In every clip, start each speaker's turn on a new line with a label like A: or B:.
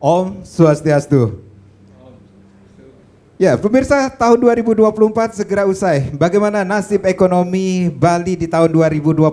A: Om Swastiastu. Ya, pemirsa, tahun 2024 segera usai. Bagaimana nasib ekonomi Bali di tahun 2025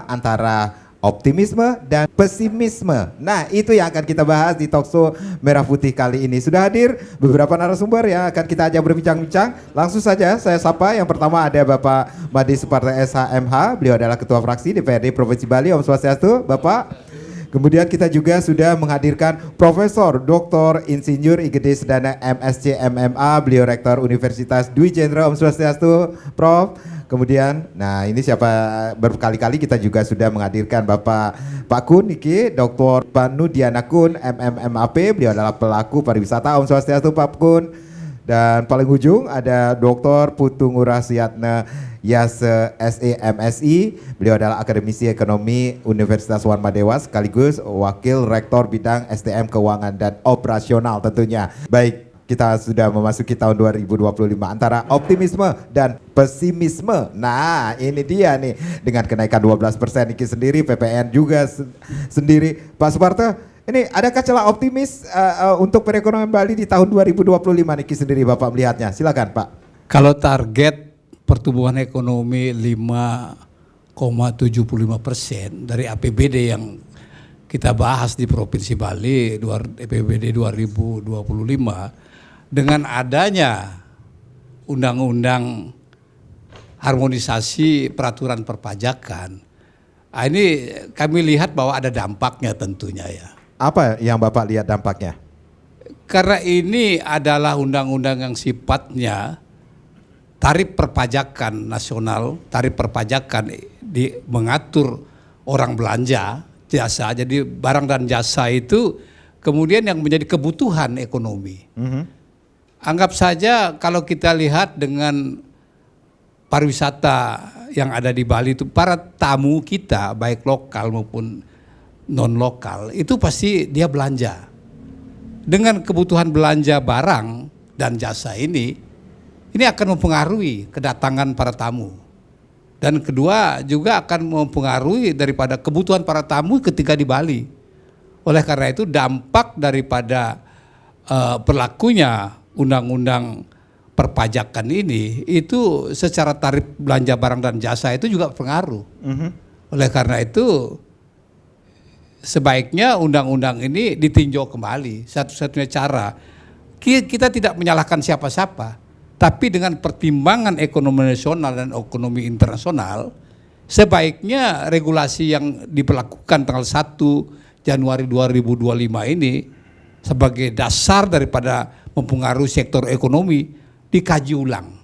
A: antara optimisme dan pesimisme? Nah, itu yang akan kita bahas di Talkshow Merah Putih kali ini. Sudah hadir beberapa narasumber yang akan kita ajak berbincang-bincang. Langsung saja saya sapa. Yang pertama ada Bapak Made Suparta SHMH. Beliau adalah Ketua Fraksi DPRD Provinsi Bali. Om Swastiastu, Bapak. Kemudian kita juga sudah menghadirkan Profesor Dr. Insinyur Igede Sedana MSc MMA, beliau Rektor Universitas Dwi Jendra. Om Swastiastu, Prof. Kemudian, nah ini siapa, berkali-kali kita juga sudah menghadirkan Bapak Pak Kun Niki, Dr. Banu Diana Kun, MMMAP, beliau adalah pelaku pariwisata. Om Swastiastu, Pak Kun. Dan paling ujung ada Dr. Putu Ngurahsiatna Yase SEMSI, beliau adalah akademisi ekonomi Universitas Warmadewa sekaligus wakil rektor bidang SDM keuangan dan operasional tentunya. Baik, kita sudah memasuki tahun 2025 antara optimisme dan pesimisme. Nah, ini dia nih dengan kenaikan 12% Niki sendiri, PPN juga sendiri. Pak Suparta, ini adakah celah optimis untuk perekonomian Bali di tahun 2025 Niki sendiri Bapak melihatnya? Silakan Pak.
B: Kalau target pertumbuhan ekonomi 5,75% dari APBD yang kita bahas di Provinsi Bali, APBD 2025, dengan adanya undang-undang harmonisasi peraturan perpajakan, ini kami lihat bahwa ada dampaknya tentunya ya.
A: Apa yang Bapak lihat dampaknya?
B: Karena ini adalah undang-undang yang sifatnya tarif perpajakan nasional, tarif perpajakan mengatur orang belanja jasa. Jadi barang dan jasa itu kemudian yang menjadi kebutuhan ekonomi. Anggap saja kalau kita lihat dengan pariwisata yang ada di Bali itu, para tamu kita baik lokal maupun non lokal itu pasti dia belanja. Dengan kebutuhan belanja barang dan jasa ini akan mempengaruhi kedatangan para tamu. Dan kedua juga akan mempengaruhi daripada kebutuhan para tamu ketika di Bali. Oleh karena itu dampak daripada berlakunya undang-undang perpajakan ini itu secara tarif belanja barang dan jasa itu juga pengaruh. Oleh karena itu sebaiknya undang-undang ini ditinjau kembali. Satu-satunya cara, kita tidak menyalahkan siapa-siapa, tapi dengan pertimbangan ekonomi nasional dan ekonomi internasional, sebaiknya regulasi yang diberlakukan tanggal 1 Januari 2025 ini sebagai dasar daripada mempengaruhi sektor ekonomi dikaji ulang,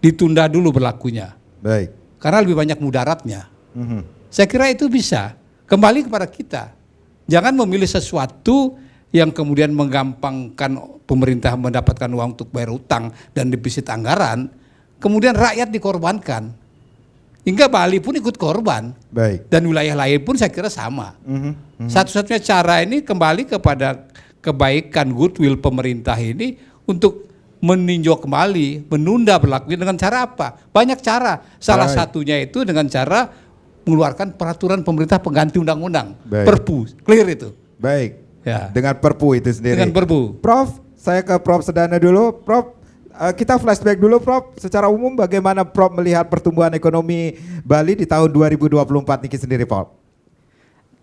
B: ditunda dulu berlakunya.
A: Baik.
B: Karena lebih banyak mudaratnya. Saya kira itu bisa. Kembali kepada kita, jangan memilih sesuatu yang kemudian menggampangkan pemerintah mendapatkan uang untuk bayar utang dan defisit anggaran, kemudian rakyat dikorbankan. Hingga Bali pun ikut korban.
A: Baik.
B: Dan wilayah lain pun saya kira sama. Satu-satunya cara ini kembali kepada kebaikan goodwill pemerintah ini untuk meninjau kembali, menunda berlakunya dengan cara apa? Banyak cara. Salah satunya itu dengan cara mengeluarkan peraturan pemerintah pengganti undang-undang, Perpu, clear itu.
A: Baik.
B: Ya.
A: Dengan Perpu itu sendiri.
B: Dengan Perpu.
A: Prof, saya ke Prof Sedana dulu. Prof, kita flashback dulu Prof. Secara umum bagaimana Prof melihat pertumbuhan ekonomi Bali di tahun 2024 Niki sendiri Prof?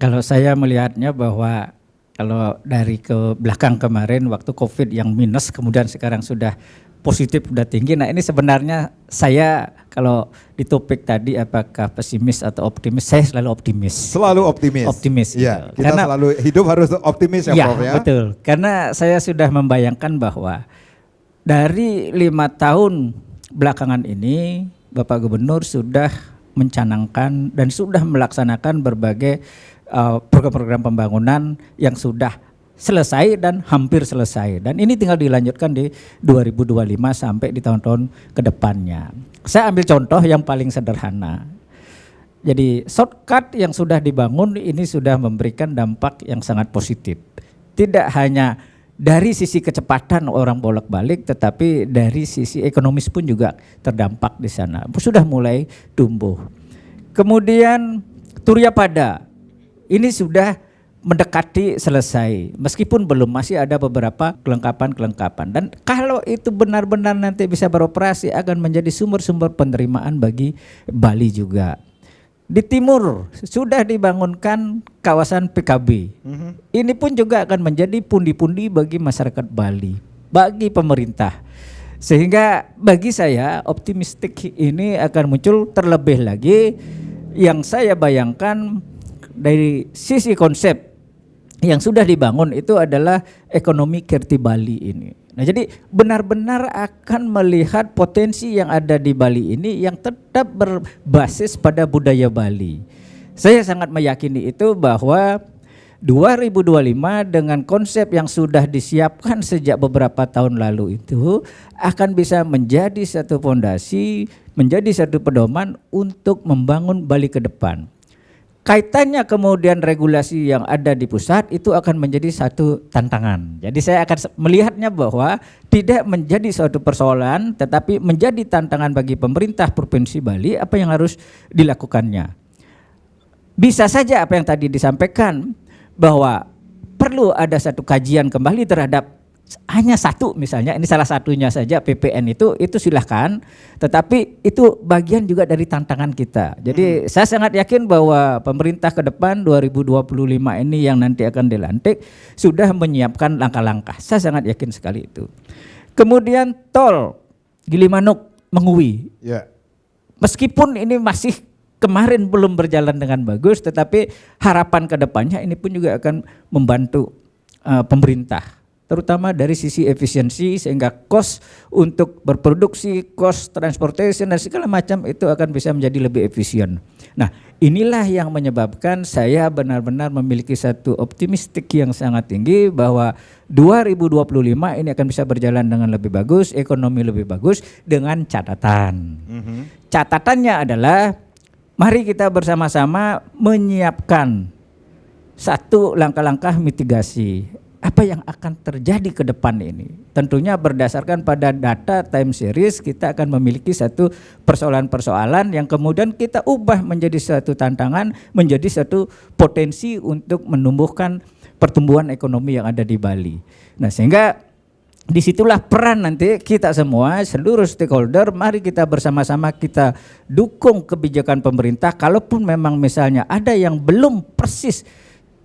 C: Kalau saya melihatnya bahwa kalau dari ke belakang kemarin waktu COVID yang minus kemudian sekarang sudah positif sudah tinggi. Nah ini sebenarnya saya kalau di topik tadi apakah pesimis atau optimis, saya selalu optimis.
A: Selalu optimis.
C: Optimis.
A: Iya,
C: Gitu.
A: kita
C: Karena,
A: selalu hidup harus optimis ya Prof ya.
C: Betul. Karena saya sudah membayangkan bahwa dari 5 tahun belakangan ini Bapak Gubernur sudah mencanangkan dan sudah melaksanakan berbagai program-program pembangunan yang sudah selesai dan hampir selesai, dan ini tinggal dilanjutkan di 2025 sampai di tahun-tahun kedepannya. Saya ambil contoh yang paling sederhana. Jadi shortcut yang sudah dibangun ini sudah memberikan dampak yang sangat positif. Tidak hanya dari sisi kecepatan orang bolak-balik, tetapi dari sisi ekonomis pun juga terdampak di sana. Sudah mulai tumbuh. Kemudian Turya Pada ini sudah mendekati selesai. Meskipun belum, masih ada beberapa kelengkapan-kelengkapan. Dan kalau itu benar-benar nanti bisa beroperasi, akan menjadi sumber-sumber penerimaan bagi Bali juga. Di timur sudah dibangunkan kawasan PKB. Ini pun juga akan menjadi pundi-pundi bagi masyarakat Bali, bagi pemerintah. Sehingga bagi saya optimistik ini akan muncul. Terlebih lagi yang saya bayangkan dari sisi konsep yang sudah dibangun itu adalah ekonomi Kerti Bali ini. Nah, jadi benar-benar akan melihat potensi yang ada di Bali ini yang tetap berbasis pada budaya Bali. Saya sangat meyakini itu bahwa 2025 dengan konsep yang sudah disiapkan sejak beberapa tahun lalu itu akan bisa menjadi satu fondasi, menjadi satu pedoman untuk membangun Bali ke depan. Kaitannya kemudian regulasi yang ada di pusat itu akan menjadi satu tantangan. Jadi saya akan melihatnya bahwa tidak menjadi suatu persoalan, tetapi menjadi tantangan bagi pemerintah Provinsi Bali apa yang harus dilakukannya. Bisa saja apa yang tadi disampaikan bahwa perlu ada satu kajian kembali terhadap hanya satu, misalnya ini salah satunya saja PPN itu silahkan, tetapi itu bagian juga dari tantangan kita. Jadi saya sangat yakin bahwa pemerintah ke depan 2025 ini yang nanti akan dilantik sudah menyiapkan langkah-langkah. Saya sangat yakin sekali itu. Kemudian tol Gilimanuk Mengui.
A: Ya.
C: Meskipun ini masih kemarin belum berjalan dengan bagus, tetapi harapan ke depannya ini pun juga akan membantu pemerintah, terutama dari sisi efisiensi, sehingga cost untuk berproduksi, cost transportation dan segala macam itu akan bisa menjadi lebih efisien. Nah, inilah yang menyebabkan saya benar-benar memiliki satu optimistik yang sangat tinggi bahwa 2025 ini akan bisa berjalan dengan lebih bagus, ekonomi lebih bagus, dengan catatan. Catatannya adalah mari kita bersama-sama menyiapkan satu langkah-langkah mitigasi. Apa yang akan terjadi ke depan ini? Tentunya berdasarkan pada data time series, kita akan memiliki satu persoalan-persoalan yang kemudian kita ubah menjadi satu tantangan, menjadi satu potensi untuk menumbuhkan pertumbuhan ekonomi yang ada di Bali. Nah, sehingga disitulah peran nanti kita semua, seluruh stakeholder, mari kita bersama-sama kita dukung kebijakan pemerintah. Kalaupun memang misalnya ada yang belum persis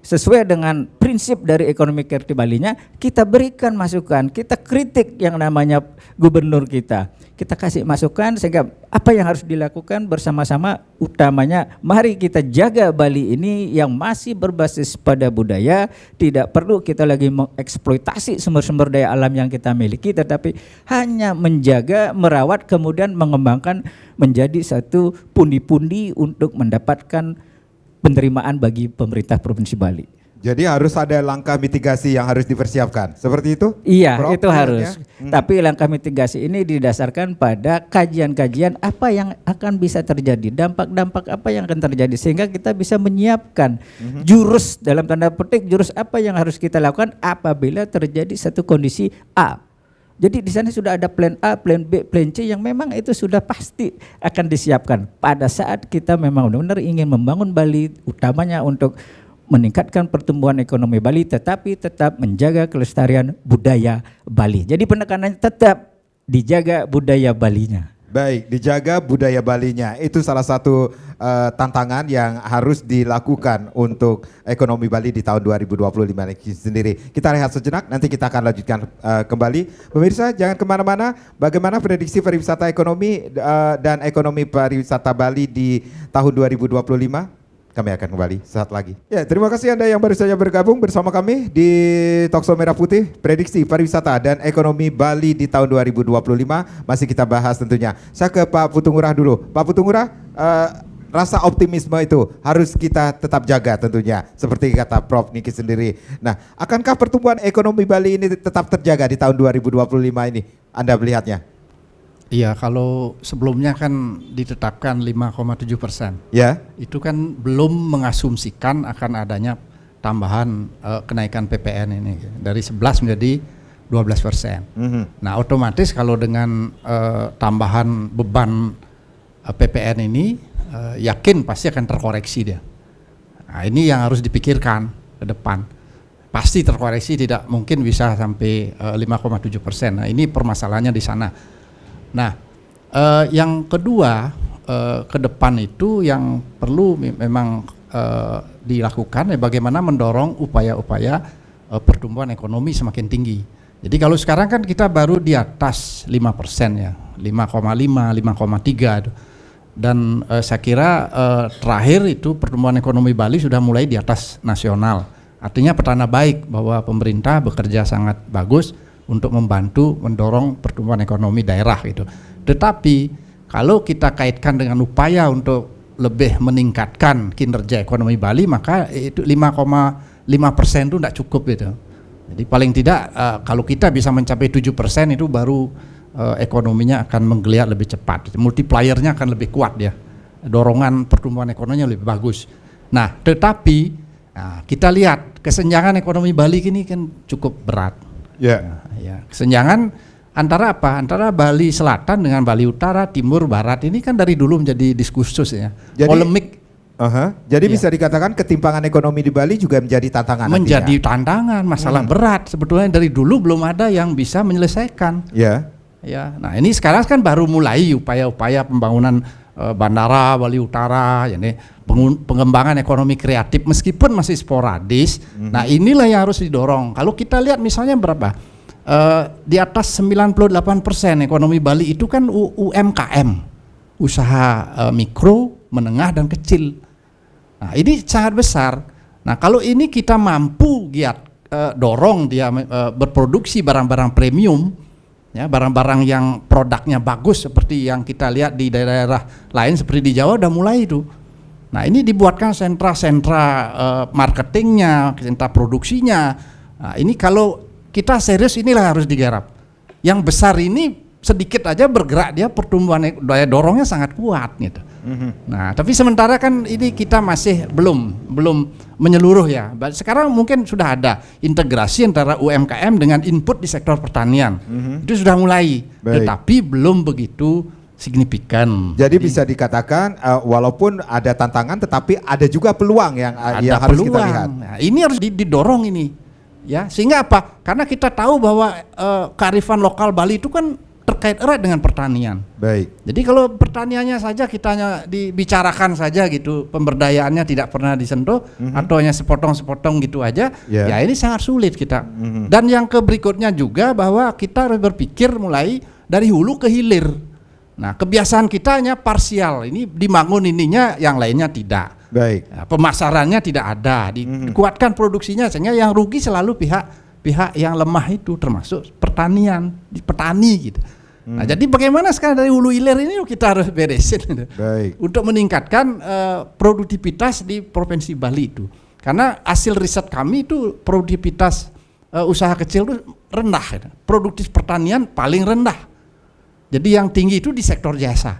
C: sesuai dengan prinsip dari ekonomi Kerti Balinya, kita berikan masukan, kita kritik yang namanya gubernur kita kasih masukan sehingga apa yang harus dilakukan bersama-sama. Utamanya mari kita jaga Bali ini yang masih berbasis pada budaya, tidak perlu kita lagi mengeksploitasi sumber-sumber daya alam yang kita miliki, tetapi hanya menjaga, merawat, kemudian mengembangkan menjadi satu pundi-pundi untuk mendapatkan penerimaan bagi pemerintah Provinsi Bali.
A: Jadi harus ada langkah mitigasi yang harus dipersiapkan. Seperti itu?
C: Iya,
A: Prof,
C: itu harus. Tapi langkah mitigasi ini didasarkan pada kajian-kajian apa yang akan bisa terjadi, dampak-dampak apa yang akan terjadi, sehingga kita bisa menyiapkan jurus, dalam tanda petik jurus apa yang harus kita lakukan apabila terjadi satu kondisi A. Jadi di sana sudah ada plan A, plan B, plan C yang memang itu sudah pasti akan disiapkan pada saat kita memang benar-benar ingin membangun Bali, utamanya untuk meningkatkan pertumbuhan ekonomi Bali, tetapi tetap menjaga kelestarian budaya Bali. Jadi penekanannya tetap dijaga budaya Balinya.
A: Baik, dijaga budaya Balinya. Itu salah satu tantangan yang harus dilakukan untuk ekonomi Bali di tahun 2025 sendiri. Kita rehat sejenak, nanti kita akan lanjutkan kembali. Pemirsa, jangan kemana-mana. Bagaimana prediksi pariwisata ekonomi dan ekonomi pariwisata Bali di tahun 2025? Kami akan kembali saat lagi. Ya, terima kasih Anda yang baru saja bergabung bersama kami di Talkshow Merah Putih, prediksi pariwisata dan ekonomi Bali di tahun 2025. Masih kita bahas tentunya. Saya ke Pak Putu Ngurah dulu. Pak Putu Ngurah, rasa optimisme itu harus kita tetap jaga tentunya. Seperti kata Prof Niki sendiri. Nah, akankah pertumbuhan ekonomi Bali ini tetap terjaga di tahun 2025 ini? Anda melihatnya?
D: Iya, kalau sebelumnya kan ditetapkan 5,7%.
A: Ya.
D: Itu kan belum mengasumsikan akan adanya tambahan kenaikan PPN ini dari 11 menjadi 12%. Nah, otomatis kalau dengan tambahan beban PPN ini yakin pasti akan terkoreksi dia. Nah, ini yang harus dipikirkan ke ke depan. Pasti terkoreksi, tidak mungkin bisa sampai 5,7%. Nah, ini permasalahannya di sana. Nah, yang kedua, ke depan itu yang perlu memang dilakukan bagaimana mendorong upaya-upaya pertumbuhan ekonomi semakin tinggi. Jadi kalau sekarang kan kita baru di atas 5% ya, 5,5, 5,3. Dan saya kira terakhir itu pertumbuhan ekonomi Bali sudah mulai di atas nasional. Artinya petanda baik bahwa pemerintah bekerja sangat bagus untuk membantu mendorong pertumbuhan ekonomi daerah gitu. Tetapi kalau kita kaitkan dengan upaya untuk lebih meningkatkan kinerja ekonomi Bali, maka itu 5,5% itu tidak cukup gitu. Jadi paling tidak kalau kita bisa mencapai 7% itu baru ekonominya akan menggeliat lebih cepat. Multipliernya akan lebih kuat ya. Dorongan pertumbuhan ekonominya lebih bagus. Nah, tetapi kita lihat kesenjangan ekonomi Bali ini kan cukup berat.
A: Ya.
D: Ya, kesenjangan antara apa? Antara Bali Selatan dengan Bali Utara, Timur, Barat ini kan dari dulu menjadi diskursus ya.
A: Jadi,
D: polemik.
A: Jadi
D: Iya.
A: bisa dikatakan ketimpangan ekonomi di Bali juga menjadi tantangan.
D: Menjadi
A: nantinya.
D: tantangan, masalah berat. Sebetulnya dari dulu belum ada yang bisa menyelesaikan.
A: Ya.
D: Ya, nah ini sekarang kan baru mulai upaya-upaya pembangunan bandara Bali Utara, ya nih, pengembangan ekonomi kreatif meskipun masih sporadis. Nah inilah yang harus didorong. Kalau kita lihat misalnya berapa, di atas 98% ekonomi Bali itu kan UMKM, usaha mikro, menengah dan kecil. Nah ini sangat besar. Nah kalau ini kita mampu dorong dia berproduksi barang-barang premium, ya, barang-barang yang produknya bagus seperti yang kita lihat di daerah-daerah lain seperti di Jawa udah mulai itu. Nah ini dibuatkan sentra-sentra marketingnya, sentra produksinya. Nah ini kalau kita serius inilah harus digarap. Yang besar ini sedikit aja bergerak dia pertumbuhan daya dorongnya sangat kuat gitu. Nah tapi sementara kan ini kita masih belum menyeluruh ya. Sekarang mungkin sudah ada integrasi antara UMKM dengan input di sektor pertanian. Itu sudah mulai.
A: Baik.
D: Tetapi belum begitu signifikan.
A: Jadi bisa dikatakan walaupun ada tantangan tetapi ada juga peluang yang harus kita lihat.
D: Nah, ini harus didorong ini. Ya, sehingga apa? Karena kita tahu bahwa kearifan lokal Bali itu kan terkait erat dengan pertanian.
A: Baik.
D: Jadi kalau pertaniannya saja kita hanya dibicarakan saja gitu, pemberdayaannya tidak pernah disentuh atau hanya sepotong-sepotong gitu aja, ya ini sangat sulit kita. Dan yang berikutnya juga bahwa kita harus berpikir mulai dari hulu ke hilir. Nah, kebiasaan kita hanya parsial, ini dibangun ininya, yang lainnya tidak.
A: Baik.
D: Nah, pemasarannya tidak ada, dikuatkan produksinya sehingga yang rugi selalu pihak yang lemah itu termasuk pertanian, petani gitu. Nah, jadi bagaimana sekarang dari hulu hilir ini kita harus beresin gitu.
A: Baik.
D: Untuk meningkatkan produktivitas di Provinsi Bali itu. Karena hasil riset kami itu produktivitas usaha kecil itu rendah gitu. Produktif pertanian paling rendah. Jadi yang tinggi itu di sektor jasa.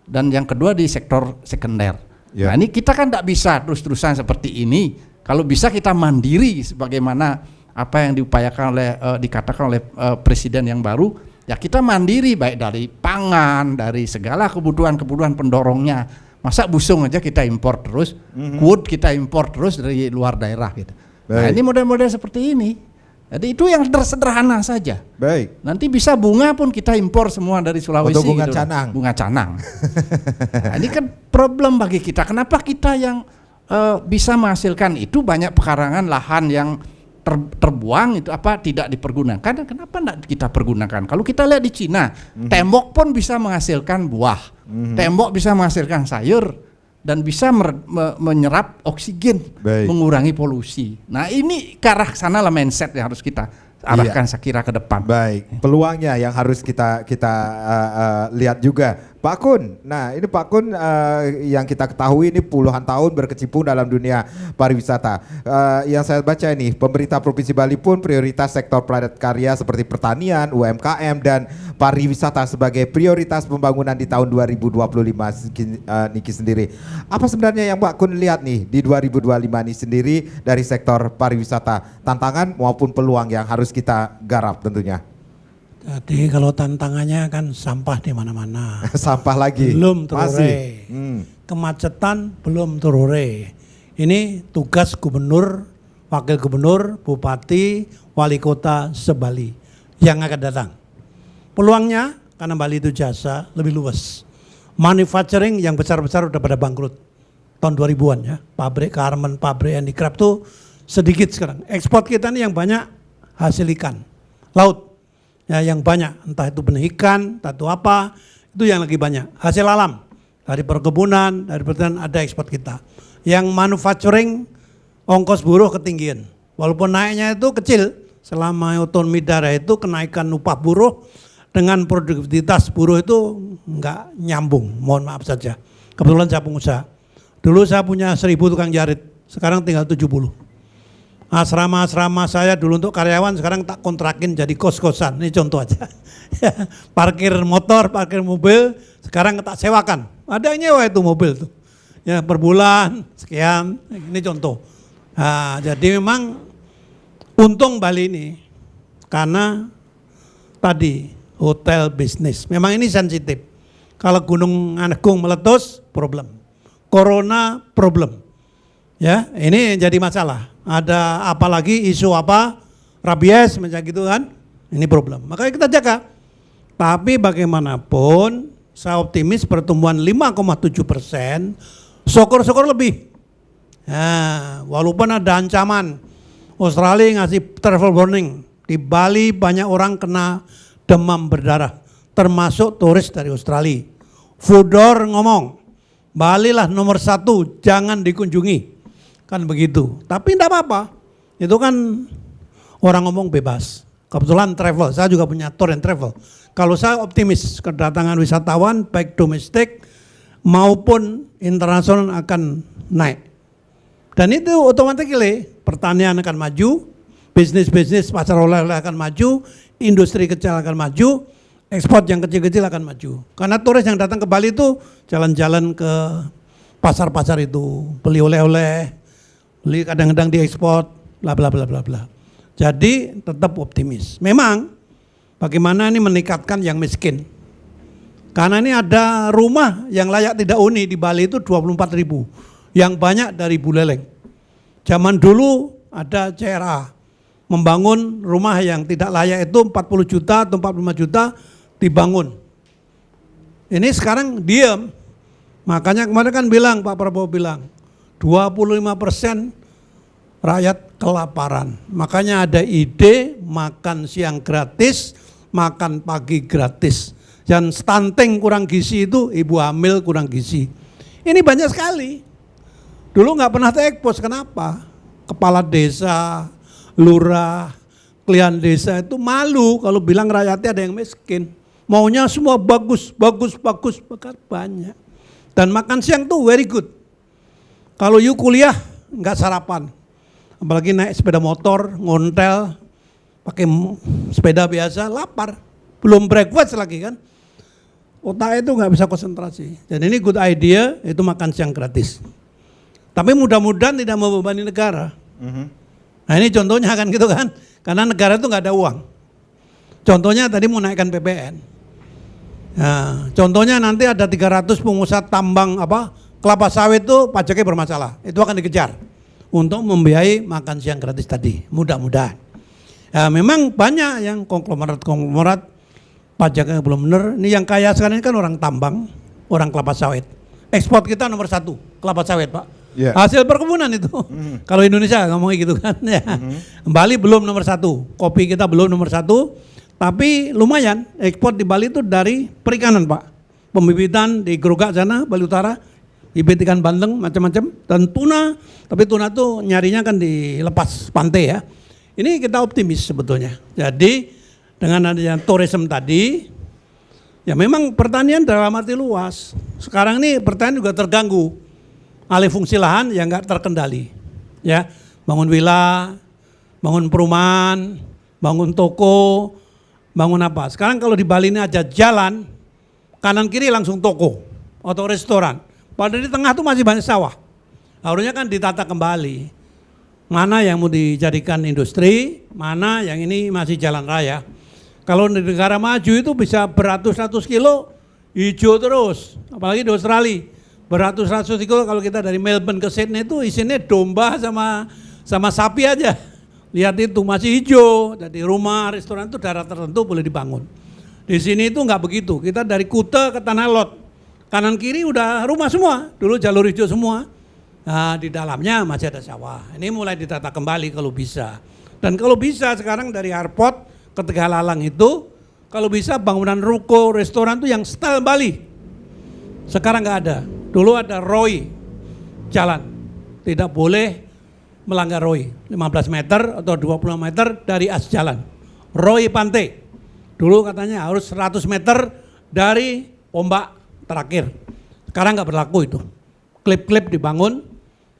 D: Dan yang kedua di sektor sekunder.
A: Ya.
D: Nah, ini kita kan tidak bisa terus-terusan seperti ini. Kalau bisa kita mandiri sebagaimana apa yang diupayakan dikatakan oleh presiden yang baru, ya kita mandiri baik dari pangan, dari segala kebutuhan pendorongnya. Masa busung aja kita impor terus, wood kita impor terus dari luar daerah gitu. Nah, ini model-model seperti ini. Jadi itu yang sederhana saja.
A: Baik.
D: Nanti bisa bunga pun kita impor semua dari Sulawesi.
A: Untuk bunga
D: gitu.
A: canang.
D: Bunga canang. Nah, ini kan problem bagi kita. Kenapa kita yang bisa menghasilkan itu banyak pekarangan lahan yang terbuang itu tidak dipergunakan? Kenapa tidak kita pergunakan? Kalau kita lihat di Cina, tembok pun bisa menghasilkan buah, tembok bisa menghasilkan sayur dan bisa menyerap oksigen, mengurangi polusi. Nah ini ke arah sana lah mindset yang harus kita arahkan saya kira ke depan.
A: Baik, peluangnya yang harus kita lihat juga. Pak Kun, nah ini Pak Kun yang kita ketahui ini puluhan tahun berkecimpung dalam dunia pariwisata. Yang saya baca ini, pemerintah Provinsi Bali pun prioritas sektor padat karya seperti pertanian, UMKM dan pariwisata sebagai prioritas pembangunan di tahun 2025 Niki sendiri. Apa sebenarnya yang Pak Kun lihat nih di 2025 ini sendiri dari sektor pariwisata, tantangan maupun peluang yang harus kita garap tentunya?
E: Jadi kalau tantangannya kan sampah di mana-mana.
A: Sampah lagi.
E: Belum terure.
A: Masih.
E: Kemacetan belum terure. Ini tugas gubernur wakil gubernur, bupati, wali kota se-Bali yang akan datang. Peluangnya karena Bali itu jasa lebih luas. Manufacturing yang besar-besar udah pada bangkrut tahun 2000-an ya. Pabrik garment, pabrik handicraft tuh sedikit sekarang. Ekspor kita nih yang banyak hasil ikan, laut. Ya, yang banyak, entah itu benih ikan, entah itu apa, itu yang lagi banyak. Hasil alam, dari perkebunan, dari pertanian ada ekspor kita. Yang manufacturing, ongkos buruh ketinggian. Walaupun naiknya itu kecil, selama otonomi daerah itu kenaikan upah buruh dengan produktivitas buruh itu enggak nyambung, mohon maaf saja. Kebetulan saya pengusaha. Dulu saya punya 1000 tukang jahit, sekarang tinggal 70. Asrama-asrama saya dulu untuk karyawan sekarang tak kontrakin jadi kos-kosan. Ini contoh aja. Parkir motor, parkir mobil, sekarang tak sewakan. Ada yang nyewa itu mobil tuh. Ya per bulan sekian, ini contoh. Nah, jadi memang untung Bali ini karena tadi hotel bisnis. Memang ini sensitif. Kalau Gunung Agung meletus, problem. Corona, problem. Ya, ini jadi masalah. Ada apalagi isu apa, rabies macam gitu kan, ini problem. Makanya kita jaga. Tapi bagaimanapun, saya optimis pertumbuhan 5,7%, syukur-syukur lebih. Nah, walaupun ada ancaman, Australia ngasih travel warning, di Bali banyak orang kena demam berdarah, termasuk turis dari Australia. Fudor ngomong, Bali lah nomor 1, jangan dikunjungi. Kan begitu. Tapi tidak apa-apa. Itu kan orang ngomong bebas. Kebetulan travel, saya juga punya tour and travel. Kalau saya optimis kedatangan wisatawan baik domestik maupun internasional akan naik. Dan itu otomatis pertanian akan maju, bisnis-bisnis pasar oleh-oleh akan maju, industri kecil akan maju, ekspor yang kecil-kecil akan maju. Karena turis yang datang ke Bali itu jalan-jalan ke pasar-pasar itu, beli oleh-oleh, beli kadang-kadang diekspor, bla bla bla bla bla. Jadi tetap optimis. Memang bagaimana ini meningkatkan yang miskin. Karena ini ada rumah yang layak tidak huni di Bali itu 24.000. Yang banyak dari Buleleng. Zaman dulu ada CRA membangun rumah yang tidak layak itu 40 juta atau 45 juta dibangun. Ini sekarang diam. Makanya kemarin kan bilang, Pak Prabowo bilang 25% rakyat kelaparan. Makanya ada ide makan siang gratis, makan pagi gratis. Dan stunting kurang gizi itu ibu hamil kurang gizi. Ini banyak sekali. Dulu nggak pernah terekspos, kenapa? Kepala desa, lurah, klien desa itu malu kalau bilang rakyatnya ada yang miskin. Maunya semua bagus, bagus, bagus, banyak. Dan makan siang tuh very good. Kalau you kuliah nggak sarapan, apalagi naik sepeda motor, ngontel, pakai sepeda biasa, lapar. Belum breakfast lagi kan. Otak itu nggak bisa konsentrasi. Dan ini good idea, itu makan siang gratis. Tapi mudah-mudahan tidak membebani negara. Nah ini contohnya kan gitu kan. Karena negara itu nggak ada uang. Contohnya tadi mau naikkan PPN. Nah, contohnya nanti ada 300 pengusaha tambang kelapa sawit itu pajaknya bermasalah. Itu akan dikejar untuk membiayai makan siang gratis tadi. Mudah-mudahan. Ya, memang banyak yang konglomerat pajaknya belum benar. Ini yang kaya sekarang ini kan orang tambang, orang kelapa sawit. Ekspor kita nomor 1 kelapa sawit, Pak.
A: Yeah.
E: Hasil perkebunan itu. Kalau Indonesia ngomongnya gitu kan ya. Bali belum nomor 1, kopi kita belum nomor 1, tapi lumayan ekspor di Bali itu dari perikanan, Pak. Pembibitan di Grogak sana, Bali Utara, bibit ikan bandeng macam-macam, dan tuna, tapi tuna tuh nyarinya kan di lepas pantai ya. Ini kita optimis sebetulnya. Jadi dengan adanya tourism tadi, ya memang pertanian dalam arti luas. Sekarang ini pertanian juga terganggu. Alih fungsi lahan yang nggak terkendali, ya bangun villa, bangun perumahan, bangun toko, bangun apa. Sekarang kalau di Bali ini aja jalan kanan kiri langsung toko atau restoran. Padahal di tengah tuh masih banyak sawah. Harusnya kan ditata kembali. Mana yang mau dijadikan industri, mana yang ini masih jalan raya. Kalau di negara maju itu bisa beratus-ratus kilo hijau terus, apalagi di Australia. Beratus-ratus kilo kalau kita dari Melbourne ke Sydney itu isinya domba sama sama sapi aja. Lihat itu masih hijau, jadi rumah, restoran itu daerah tertentu boleh dibangun. Di sini itu nggak begitu, kita dari Kuta ke Tanah Lot, kanan kiri udah rumah semua, dulu jalur hijau semua. Nah, di dalamnya masih ada sawah, ini mulai ditata kembali kalau bisa. Dan kalau bisa sekarang dari airport ke Tegalalang itu, kalau bisa bangunan ruko, restoran itu yang style Bali. Sekarang nggak ada, dulu ada ROI, jalan, tidak boleh melanggar ROI, 15 meter atau 20 meter dari as jalan. ROI pantai, dulu katanya harus 100 meter dari ombak terakhir. Sekarang nggak berlaku itu. Klip-klip dibangun,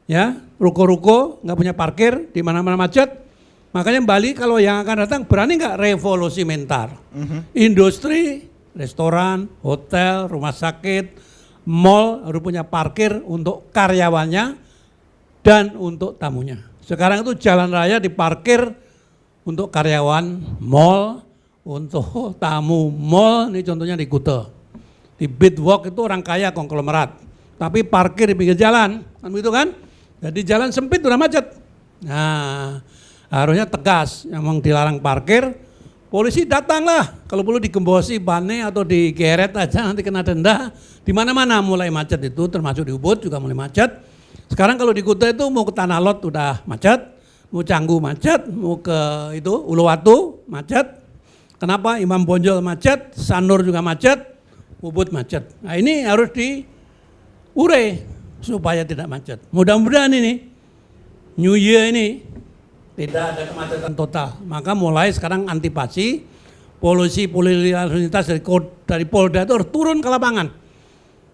E: ya, ruko-ruko nggak punya parkir, di mana-mana macet. Makanya Bali kalau yang akan datang berani nggak revolusi mental. Industri, restoran, hotel, rumah sakit, mall harus punya parkir untuk karyawannya dan untuk tamunya. Sekarang itu jalan raya diparkir untuk karyawan mall, untuk tamu mall, ini contohnya di Kuta. Di Bitwalk itu orang kaya konglomerat, tapi parkir di pinggir jalan, kan begitu kan? Jadi jalan sempit udah macet. Nah, harusnya tegas, yang mau dilarang parkir, polisi datanglah, kalau perlu digembosi bannya atau digeret aja nanti kena denda. Di mana-mana mulai macet itu, termasuk di Ubud juga mulai macet. Sekarang kalau di Kuta itu mau ke Tanah Lot udah macet, mau Canggu macet, mau ke itu Uluwatu macet. Kenapa? Imam Bonjol macet, Sanur juga macet, Ubud macet. Nah ini harus diure supaya tidak macet. Mudah-mudahan ini New Year ini tidak ada kemacetan total. Maka mulai sekarang antipasi, polisi lalu lintas dari Polda itu harus turun ke lapangan.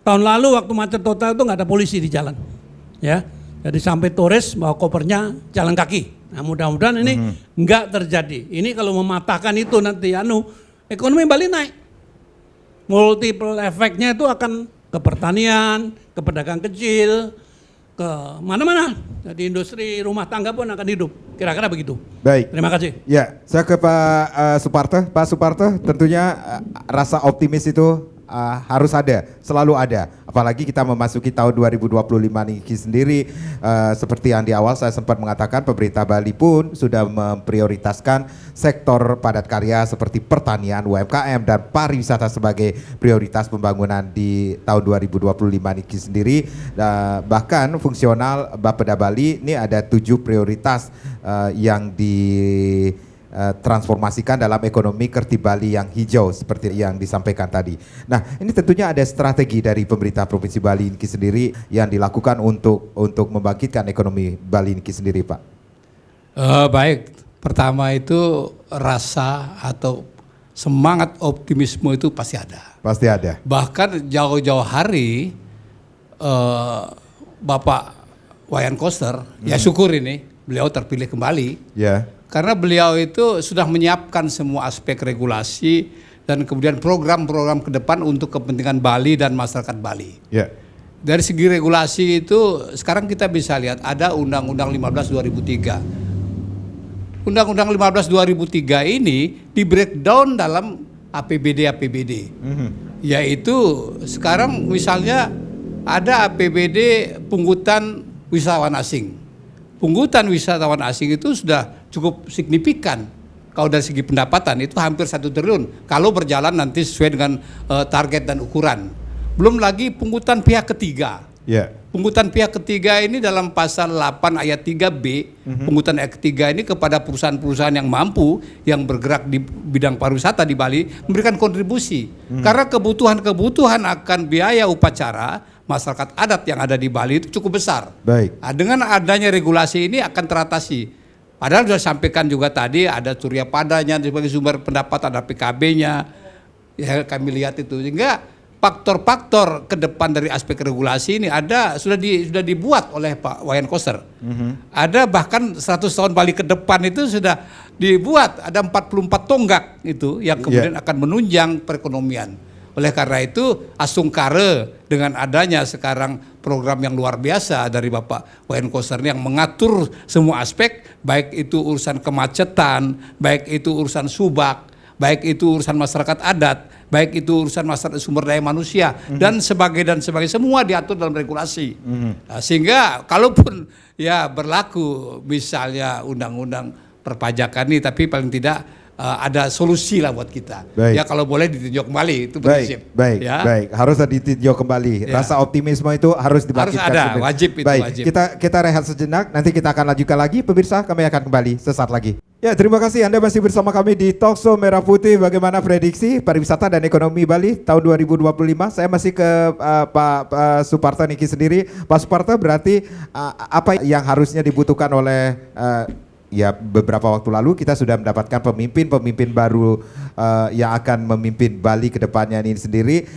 E: Tahun lalu waktu macet total itu nggak ada polisi di jalan, ya. Jadi sampai Torres bawa kopernya jalan kaki. Nah mudah-mudahan ini nggak terjadi. Ini kalau mematahkan itu nanti ekonomi Bali naik. Multiple efeknya itu akan ke pertanian, ke pedagang kecil, ke mana-mana. Jadi industri rumah tangga pun akan hidup. Kira-kira begitu.
A: Baik.
E: Terima kasih.
A: Ya, saya ke Pak Suparto. Pak Suparto, tentunya rasa optimis itu harus ada, selalu ada. Apalagi kita memasuki tahun 2025 ini sendiri, seperti yang di awal saya sempat mengatakan, pemerintah Bali pun sudah memprioritaskan sektor padat karya seperti pertanian, UMKM dan pariwisata sebagai prioritas pembangunan di tahun 2025 ini sendiri. Bahkan fungsional Bapeda Bali ini ada 7 prioritas yang transformasikan dalam ekonomi Kerti Bali yang hijau seperti yang disampaikan tadi. Nah, ini tentunya ada strategi dari pemerintah Provinsi Bali ini sendiri yang dilakukan untuk membangkitkan ekonomi Bali ini sendiri, Pak.
B: Baik, pertama itu rasa atau semangat optimisme itu pasti ada.
A: Pasti ada.
B: Bahkan jauh-jauh hari Bapak Wayan Koster, ya syukur ini beliau terpilih kembali.
A: Ya.
B: Karena beliau itu sudah menyiapkan semua aspek regulasi dan kemudian program-program ke depan untuk kepentingan Bali dan masyarakat Bali.
A: Ya.
B: Dari segi regulasi itu sekarang kita bisa lihat ada Undang-Undang 15 2003. Undang-Undang 15 2003 ini di breakdown dalam APBD. Yaitu sekarang misalnya ada APBD pungutan wisatawan asing. Pungutan wisatawan asing itu sudah cukup signifikan. Kalau dari segi pendapatan itu hampir 1 triliun. Kalau berjalan nanti sesuai dengan target dan ukuran. Belum lagi pungutan pihak ketiga.
A: Ya.
B: Pungutan pihak ketiga ini dalam pasal 8 ayat 3B, pungutan ayat ketiga ini kepada perusahaan-perusahaan yang mampu, yang bergerak di bidang pariwisata di Bali, memberikan kontribusi. Karena kebutuhan akan biaya upacara masyarakat adat yang ada di Bali itu cukup besar.
A: Baik.
B: Nah, dengan adanya regulasi ini akan teratasi. Padahal sudah sampaikan juga tadi ada Surya Padanya sebagai sumber pendapatan, ada PKB-nya. Ya, kami lihat itu. Sehingga faktor-faktor ke depan dari aspek regulasi ini sudah dibuat oleh Pak Wayan Koster. Ada bahkan 100 tahun Bali ke depan itu sudah dibuat, ada 44 tonggak itu yang kemudian akan menunjang perekonomian. Oleh karena itu asungkara dengan adanya sekarang program yang luar biasa dari Bapak Wayan Koster yang mengatur semua aspek, baik itu urusan kemacetan, baik itu urusan subak, baik itu urusan masyarakat adat, baik itu urusan masyarakat sumber daya manusia dan sebagainya semua diatur dalam regulasi. Nah, sehingga kalaupun ya berlaku misalnya undang-undang perpajakan ini, tapi paling tidak ada solusi lah buat kita.
A: Baik.
B: Ya kalau boleh ditinjau kembali itu prinsip.
A: Baik,
B: ya.
A: baik. Harus ditinjau kembali.
B: Ya.
A: Rasa optimisme itu harus dibangkitkan.
B: Harus ada,
A: kembali.
B: wajib itu,
A: baik,
B: wajib.
A: kita rehat sejenak. Nanti kita akan lanjutkan lagi. Pemirsa, kami akan kembali sesaat lagi. Ya, terima kasih Anda masih bersama kami di Talkshow Merah Putih. Bagaimana prediksi pariwisata dan ekonomi Bali tahun 2025? Saya masih ke Pak Suparto Niki sendiri. Pak Suparto, berarti apa yang harusnya dibutuhkan oleh ya beberapa waktu lalu kita sudah mendapatkan pemimpin baru yang akan memimpin Bali ke depannya ini sendiri.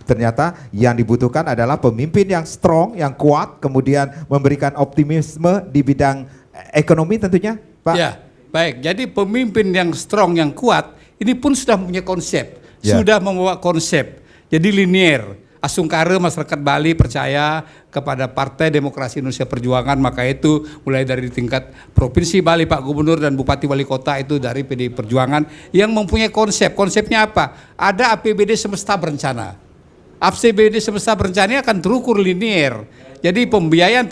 A: Ternyata yang dibutuhkan adalah pemimpin yang strong, yang kuat, kemudian memberikan optimisme di bidang ekonomi tentunya, Pak.
B: Ya, baik. Jadi pemimpin yang strong, yang kuat, ini pun sudah punya konsep,
A: Ya.
B: sudah membawa konsep. Jadi linear. Asungkara masyarakat Bali percaya kepada Partai Demokrasi Indonesia Perjuangan, maka itu mulai dari tingkat Provinsi Bali, Pak Gubernur dan Bupati Wali Kota itu dari PDI Perjuangan yang mempunyai konsep. Konsepnya apa? Ada APBD semesta berencana. APBD semesta berencana ini akan terukur linear. Jadi pembiayaan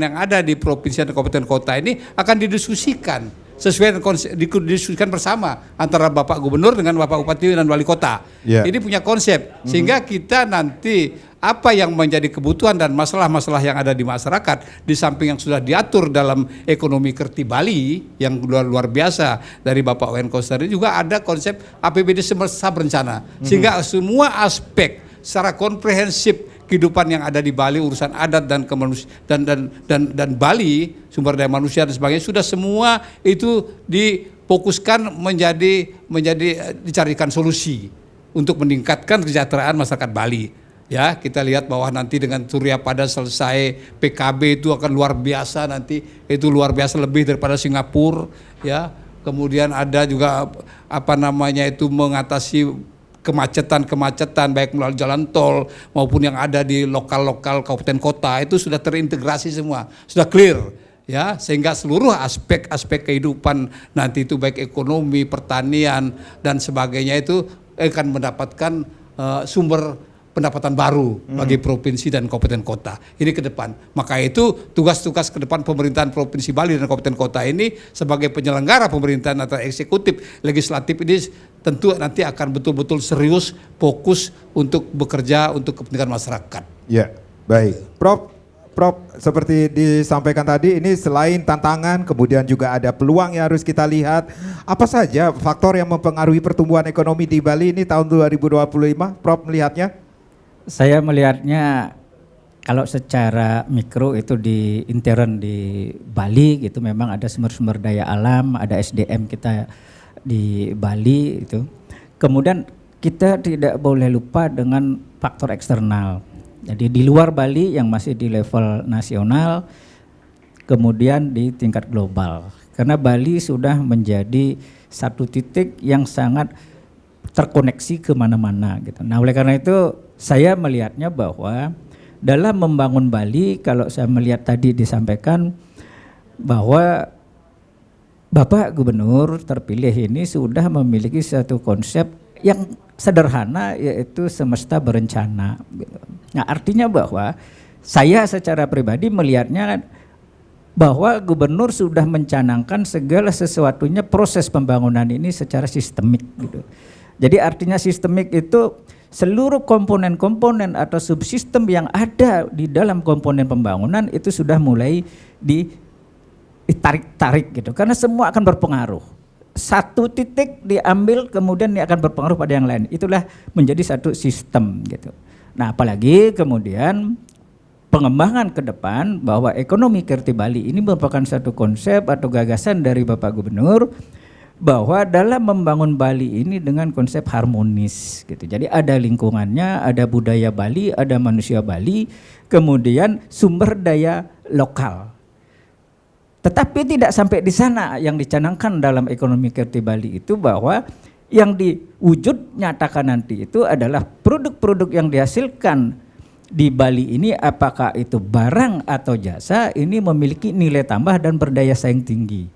B: yang ada di provinsi dan kabupaten kota ini akan didiskusikan sesuai dengan didiskusikan bersama antara Bapak Gubernur dengan Bapak Bupati dan Wali Kota.
A: Yeah.
B: Ini punya konsep sehingga kita nanti apa yang menjadi kebutuhan dan masalah-masalah yang ada di masyarakat di samping yang sudah diatur dalam ekonomi kerti Bali yang luar biasa dari Bapak Wenko tadi juga ada konsep APBD semesta berencana sehingga semua aspek secara komprehensif kehidupan yang ada di Bali, urusan adat dan dan Bali, sumber daya manusia dan sebagainya sudah semua itu difokuskan menjadi dicarikan solusi untuk meningkatkan kesejahteraan masyarakat Bali. Ya, kita lihat bahwa nanti dengan Surya Pada selesai, PKB itu akan luar biasa nanti, itu luar biasa lebih daripada Singapura, ya. Kemudian ada juga apa namanya itu mengatasi kemacetan baik melalui jalan tol maupun yang ada di lokal kabupaten kota itu sudah terintegrasi semua, sudah clear ya, sehingga seluruh aspek kehidupan nanti itu baik ekonomi, pertanian dan sebagainya itu akan mendapatkan sumber pendapatan baru bagi provinsi dan kabupaten kota ini ke depan. Maka itu tugas-tugas ke depan pemerintahan Provinsi Bali dan kabupaten kota ini sebagai penyelenggara pemerintahan antara eksekutif, legislatif ini tentu nanti akan betul-betul serius fokus untuk bekerja untuk kepentingan masyarakat.
A: Ya, baik. Prof, seperti disampaikan tadi ini selain tantangan kemudian juga ada peluang yang harus kita lihat. Apa saja faktor yang mempengaruhi pertumbuhan ekonomi di Bali ini tahun 2025? Prof melihatnya?
C: Saya melihatnya kalau secara mikro itu di intern di Bali gitu memang ada sumber-sumber daya alam, ada SDM kita di Bali itu. Kemudian kita tidak boleh lupa dengan faktor eksternal. Jadi di luar Bali yang masih di level nasional, kemudian di tingkat global. Karena Bali sudah menjadi satu titik yang sangat terkoneksi kemana-mana gitu. Nah oleh karena itu saya melihatnya bahwa dalam membangun Bali, kalau saya melihat tadi disampaikan bahwa Bapak Gubernur terpilih ini sudah memiliki satu konsep yang sederhana yaitu semesta berencana. Nah artinya bahwa saya secara pribadi melihatnya bahwa Gubernur sudah mencanangkan segala sesuatunya proses pembangunan ini secara sistemik gitu. Jadi artinya sistemik itu seluruh komponen-komponen atau subsistem yang ada di dalam komponen pembangunan itu sudah mulai ditarik-tarik gitu. Karena semua akan berpengaruh. Satu titik diambil kemudian dia akan berpengaruh pada yang lain. Itulah menjadi satu sistem gitu. Nah apalagi kemudian pengembangan ke depan bahwa ekonomi Kerti Bali ini merupakan satu konsep atau gagasan dari Bapak Gubernur bahwa dalam membangun Bali ini dengan konsep harmonis gitu. Jadi ada lingkungannya, ada budaya Bali, ada manusia Bali, kemudian sumber daya lokal. Tetapi tidak sampai di sana yang dicanangkan dalam ekonomi Kerti Bali itu bahwa yang diwujud nyatakan nanti itu adalah produk-produk yang dihasilkan di Bali ini apakah itu barang atau jasa ini memiliki nilai tambah dan berdaya saing tinggi.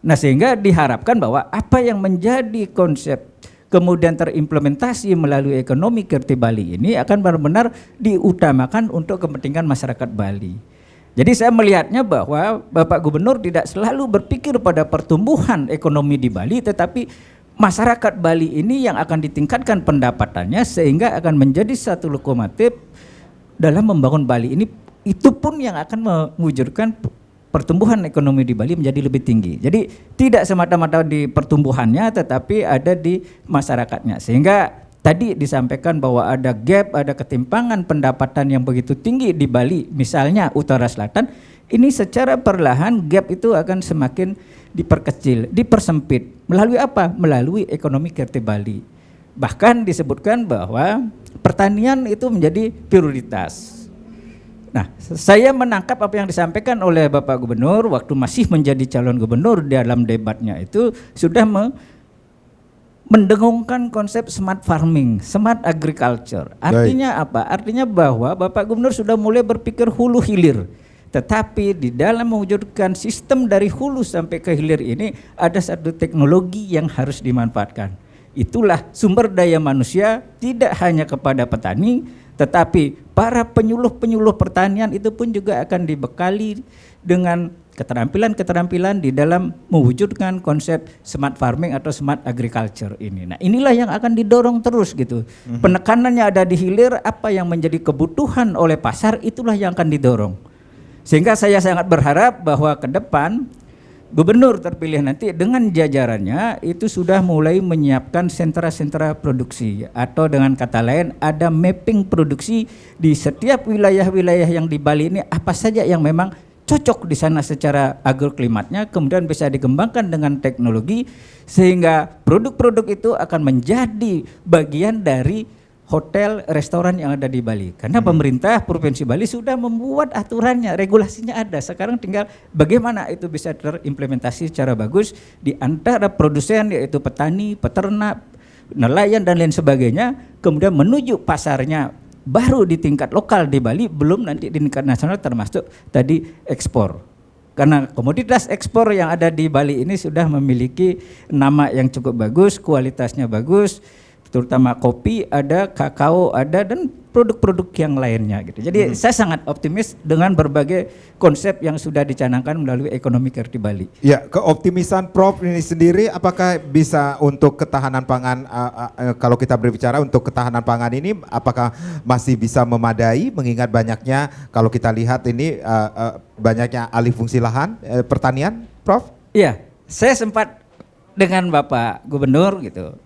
C: Nah sehingga diharapkan bahwa apa yang menjadi konsep kemudian terimplementasi melalui ekonomi kreatif Bali ini akan benar-benar diutamakan untuk kepentingan masyarakat Bali. Jadi saya melihatnya bahwa Bapak Gubernur tidak selalu berpikir pada pertumbuhan ekonomi di Bali, tetapi masyarakat Bali ini yang akan ditingkatkan pendapatannya sehingga akan menjadi satu lokomotif dalam membangun Bali ini. Itu pun yang akan mewujudkan pertumbuhan ekonomi di Bali menjadi lebih tinggi. Jadi tidak semata-mata di pertumbuhannya tetapi ada di masyarakatnya. Sehingga tadi disampaikan bahwa ada gap, ada ketimpangan pendapatan yang begitu tinggi di Bali, misalnya Utara Selatan, ini secara perlahan gap itu akan semakin diperkecil, dipersempit. Melalui apa? Melalui ekonomi kreatif Bali. Bahkan disebutkan bahwa pertanian itu menjadi prioritas. Nah, saya menangkap apa yang disampaikan oleh Bapak Gubernur waktu masih menjadi calon gubernur dalam debatnya itu sudah mendengungkan konsep smart farming, smart agriculture. Artinya apa? Artinya bahwa Bapak Gubernur sudah mulai berpikir hulu hilir. Tetapi di dalam mewujudkan sistem dari hulu sampai ke hilir ini ada satu teknologi yang harus dimanfaatkan. Itulah sumber daya manusia tidak hanya kepada petani, tetapi para penyuluh-penyuluh pertanian itu pun juga akan dibekali dengan keterampilan-keterampilan di dalam mewujudkan konsep smart farming atau smart agriculture ini. Nah, inilah yang akan didorong terus gitu. Penekanannya ada di hilir, apa yang menjadi kebutuhan oleh pasar itulah yang akan didorong. Sehingga saya sangat berharap bahwa ke depan Gubernur terpilih nanti dengan jajarannya itu sudah mulai menyiapkan sentra-sentra produksi, atau dengan kata lain ada mapping produksi di setiap wilayah-wilayah yang di Bali ini apa saja yang memang cocok di sana secara agroklimatnya, kemudian bisa dikembangkan dengan teknologi sehingga produk-produk itu akan menjadi bagian dari hotel, restoran yang ada di Bali. Karena pemerintah Provinsi Bali sudah membuat aturannya, regulasinya ada. Sekarang tinggal bagaimana itu bisa terimplementasi secara bagus di antara produsen, yaitu petani, peternak, nelayan dan lain sebagainya, kemudian menuju pasarnya baru di tingkat lokal di Bali, belum nanti di tingkat nasional termasuk tadi ekspor. Karena komoditas ekspor yang ada di Bali ini sudah memiliki nama yang cukup bagus, kualitasnya bagus, terutama kopi ada, kakao ada, dan produk-produk yang lainnya gitu. Jadi saya sangat optimis dengan berbagai konsep yang sudah dicanangkan melalui ekonomi kreatif Bali.
A: Ya, keoptimisan Prof ini sendiri apakah bisa untuk ketahanan pangan, kalau kita berbicara untuk ketahanan pangan ini apakah masih bisa memadai mengingat banyaknya, kalau kita lihat ini banyaknya alih fungsi lahan pertanian, Prof?
C: Iya, saya sempat dengan Bapak Gubernur gitu.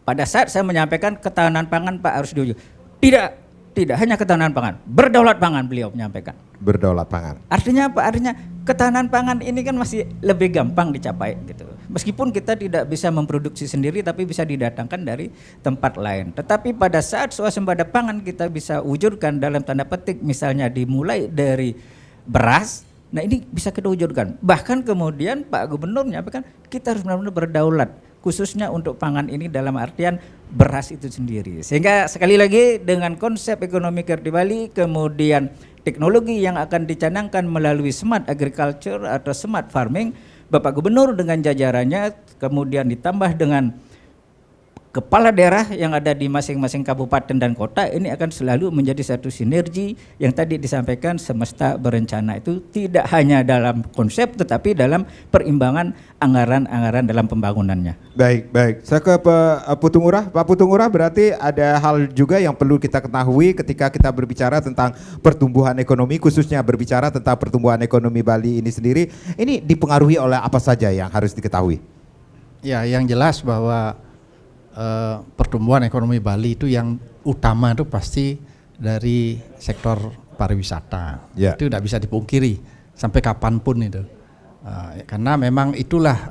C: Pada saat saya menyampaikan ketahanan pangan Pak harus diuji. Tidak hanya ketahanan pangan, berdaulat pangan beliau menyampaikan.
A: Berdaulat pangan.
C: Artinya apa? Artinya ketahanan pangan ini kan masih lebih gampang dicapai gitu. Meskipun kita tidak bisa memproduksi sendiri tapi bisa didatangkan dari tempat lain. Tetapi pada saat swasembada pangan kita bisa wujudkan dalam tanda petik misalnya dimulai dari beras, nah ini bisa kita wujudkan. Bahkan kemudian Pak Gubernur menyampaikan kita harus benar-benar berdaulat, khususnya untuk pangan ini dalam artian beras itu sendiri. Sehingga sekali lagi dengan konsep ekonomi kreatif Bali, kemudian teknologi yang akan dicanangkan melalui smart agriculture atau smart farming, Bapak Gubernur dengan jajarannya kemudian ditambah dengan kepala daerah yang ada di masing-masing kabupaten dan kota, ini akan selalu menjadi satu sinergi yang tadi disampaikan semesta berencana, itu tidak hanya dalam konsep tetapi dalam perimbangan anggaran-anggaran dalam pembangunannya.
A: Baik. Saya ke Pak Putu Ngurah. Pak Putu Ngurah, berarti ada hal juga yang perlu kita ketahui ketika kita berbicara tentang pertumbuhan ekonomi, khususnya berbicara tentang pertumbuhan ekonomi Bali ini sendiri. Ini dipengaruhi oleh apa saja yang harus diketahui?
D: Ya, yang jelas bahwa pertumbuhan ekonomi Bali itu yang utama itu pasti dari sektor pariwisata.
A: Ya.
D: Itu tidak bisa dipungkiri sampai kapanpun itu. Karena memang itulah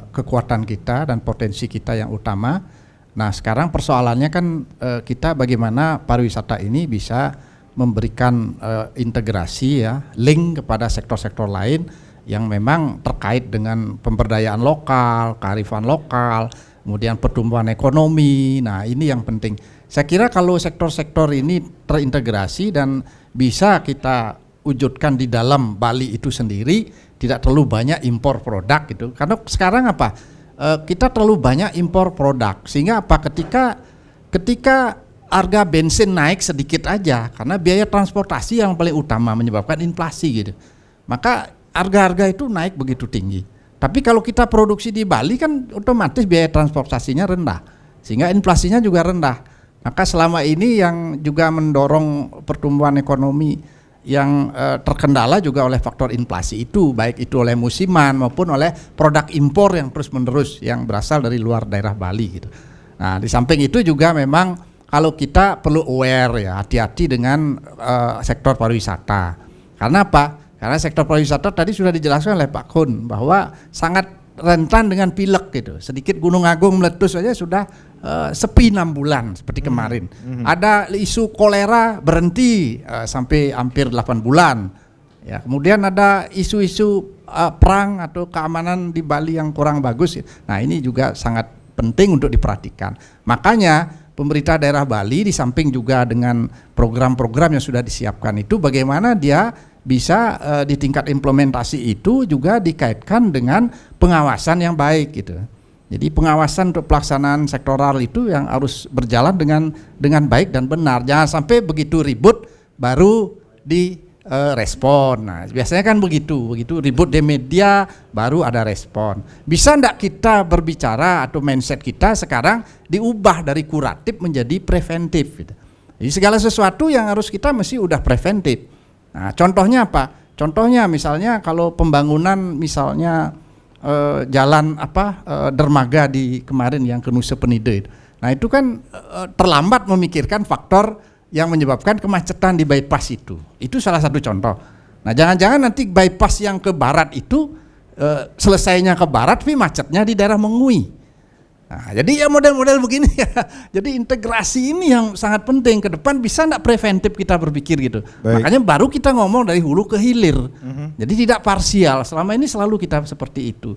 D: kekuatan kita dan potensi kita yang utama. Nah, sekarang persoalannya kan kita bagaimana pariwisata ini bisa memberikan integrasi ya, link kepada sektor-sektor lain yang memang terkait dengan pemberdayaan lokal, kearifan lokal, kemudian pertumbuhan ekonomi. Nah, ini yang penting. Saya kira kalau sektor-sektor ini terintegrasi dan bisa kita wujudkan di dalam Bali itu sendiri, tidak terlalu banyak impor produk gitu. Karena sekarang apa? kita terlalu banyak impor produk, sehingga apa, ketika harga bensin naik sedikit aja karena biaya transportasi yang paling utama menyebabkan inflasi gitu, maka harga-harga itu naik begitu tinggi. Tapi kalau kita produksi di Bali kan otomatis biaya transportasinya rendah, sehingga inflasinya juga rendah. Maka selama ini yang juga mendorong pertumbuhan ekonomi yang terkendala juga oleh faktor inflasi itu, baik itu oleh musiman maupun oleh produk impor yang terus-menerus yang berasal dari luar daerah Bali gitu. Nah, di samping itu juga memang kalau kita perlu aware ya, hati-hati dengan sektor pariwisata. Karena apa? Karena sektor pariwisata tadi sudah dijelaskan oleh Pak Kun bahwa sangat rentan dengan pilek gitu. Sedikit Gunung Agung meletus saja sudah sepi 6 bulan seperti kemarin. Ada isu kolera berhenti sampai hampir 8 bulan. Ya, kemudian ada isu-isu perang atau keamanan di Bali yang kurang bagus. Nah, ini juga sangat penting untuk diperhatikan. Makanya pemerintah daerah Bali di samping juga dengan program-program yang sudah disiapkan itu, bagaimana dia bisa di tingkat implementasi itu juga dikaitkan dengan pengawasan yang baik gitu. Jadi pengawasan untuk pelaksanaan sektoral itu yang harus berjalan dengan baik dan benar. Jangan sampai begitu ribut baru direspon. Nah, biasanya kan begitu ribut di media baru ada respon. Bisa enggak kita berbicara atau mindset kita sekarang diubah dari kuratif menjadi preventif gitu. Jadi segala sesuatu yang harus kita mesti udah preventif. Nah, contohnya apa? Contohnya misalnya kalau pembangunan misalnya jalan dermaga di kemarin yang ke Nusa Penida. Nah, itu kan terlambat memikirkan faktor yang menyebabkan kemacetan di bypass itu. Itu salah satu contoh. Nah, jangan-jangan nanti bypass yang ke barat itu selesainya ke barat tapi macetnya di daerah Mengui. Nah, jadi ya model-model begini ya. Jadi integrasi ini yang sangat penting ke depan, bisa enggak preventif kita berpikir gitu.
A: Baik.
D: Makanya baru kita ngomong dari hulu ke hilir. Jadi tidak parsial. Selama ini selalu kita seperti itu.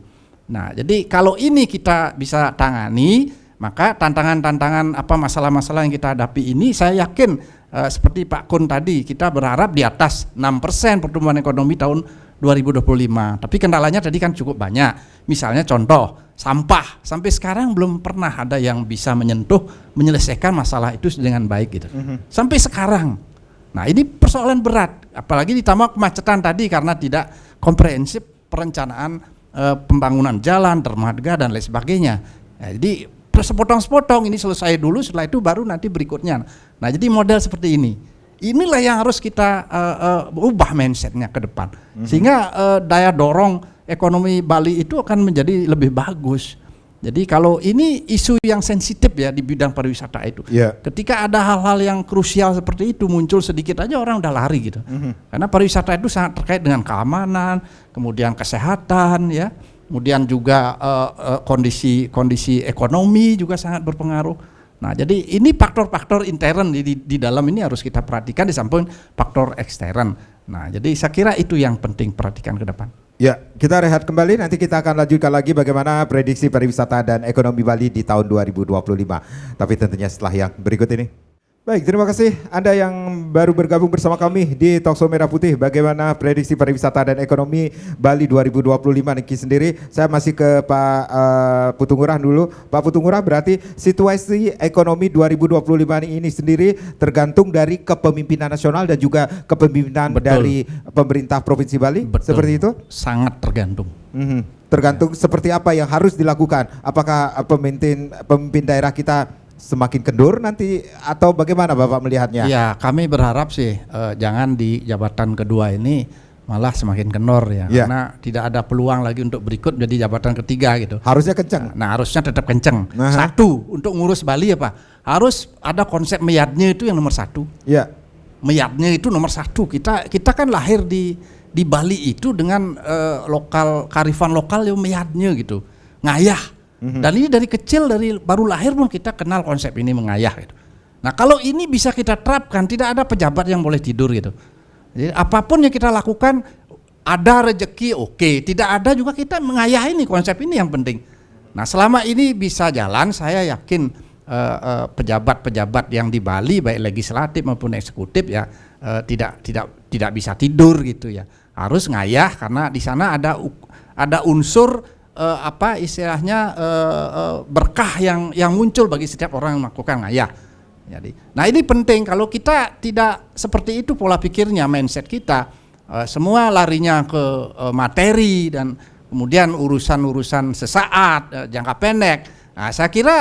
D: Nah, jadi kalau ini kita bisa tangani, maka tantangan-tantangan masalah-masalah yang kita hadapi ini saya yakin seperti Pak Kun tadi, kita berharap di atas 6% pertumbuhan ekonomi tahun 2025. Tapi kendalanya tadi kan cukup banyak. Misalnya contoh sampah, sampai sekarang belum pernah ada yang bisa menyelesaikan masalah itu dengan baik gitu. Sampai sekarang. Nah, ini persoalan berat, apalagi ditambah kemacetan tadi karena tidak komprehensif perencanaan pembangunan jalan, dermaga dan lain sebagainya. Nah, jadi sepotong-sepotong ini selesai dulu, setelah itu baru nanti berikutnya. Nah, jadi model seperti ini. Inilah yang harus kita ubah mindsetnya ke depan, sehingga daya dorong ekonomi Bali itu akan menjadi lebih bagus. Jadi kalau ini isu yang sensitif ya di bidang pariwisata itu, ketika ada hal-hal yang krusial seperti itu muncul sedikit aja orang udah lari gitu. Karena pariwisata itu sangat terkait dengan keamanan, kemudian kesehatan ya, kemudian juga kondisi ekonomi juga sangat berpengaruh. Nah, jadi ini faktor-faktor intern di dalam ini harus kita perhatikan di samping faktor ekstern. Nah, jadi saya kira itu yang penting perhatikan ke depan.
A: Ya, kita rehat kembali, nanti kita akan lanjutkan lagi bagaimana prediksi pariwisata dan ekonomi Bali di tahun 2025. Tapi tentunya setelah yang berikut ini. Baik, terima kasih Anda yang baru bergabung bersama kami di Talkshow Merah Putih. Bagaimana prediksi pariwisata dan ekonomi Bali 2025 Niki sendiri. Saya masih ke Pak Putungurah dulu. Pak Putungurah, berarti situasi ekonomi 2025 ini sendiri tergantung dari kepemimpinan nasional dan juga kepemimpinan dari pemerintah Provinsi Bali.
D: Betul.
A: Seperti itu?
D: Sangat tergantung.
A: Tergantung seperti apa yang harus dilakukan. Apakah pemimpin daerah kita semakin kendur nanti atau bagaimana Bapak melihatnya?
D: Ya, kami berharap sih jangan di jabatan kedua ini malah semakin kendor ya, karena tidak ada peluang lagi untuk berikut jadi jabatan ketiga gitu.
A: Harusnya kenceng.
D: Nah, harusnya tetap kenceng. Satu, untuk ngurus Bali apa? Harus ada konsep meyatnya itu yang nomor satu.
A: Ya.
D: Meyatnya itu nomor satu. Kita kan lahir di Bali itu dengan kearifan lokal yang meyatnya gitu, ngayah. Dan ini dari kecil, dari baru lahir pun kita kenal konsep ini mengayah gitu. Nah, kalau ini bisa kita terapkan, tidak ada pejabat yang boleh tidur gitu. Jadi apapun yang kita lakukan, ada rezeki oke, tidak ada juga kita mengayah ini, konsep ini yang penting. Nah, selama ini bisa jalan, saya yakin pejabat-pejabat yang di Bali baik legislatif maupun eksekutif ya tidak bisa tidur gitu ya. Harus ngayah karena di sana ada unsur apa istilahnya berkah yang muncul bagi setiap orang yang melakukan ngayah. Jadi, nah ini penting kalau kita tidak seperti itu pola pikirnya, mindset kita, semua larinya ke materi dan kemudian urusan-urusan sesaat, jangka pendek. Nah, saya kira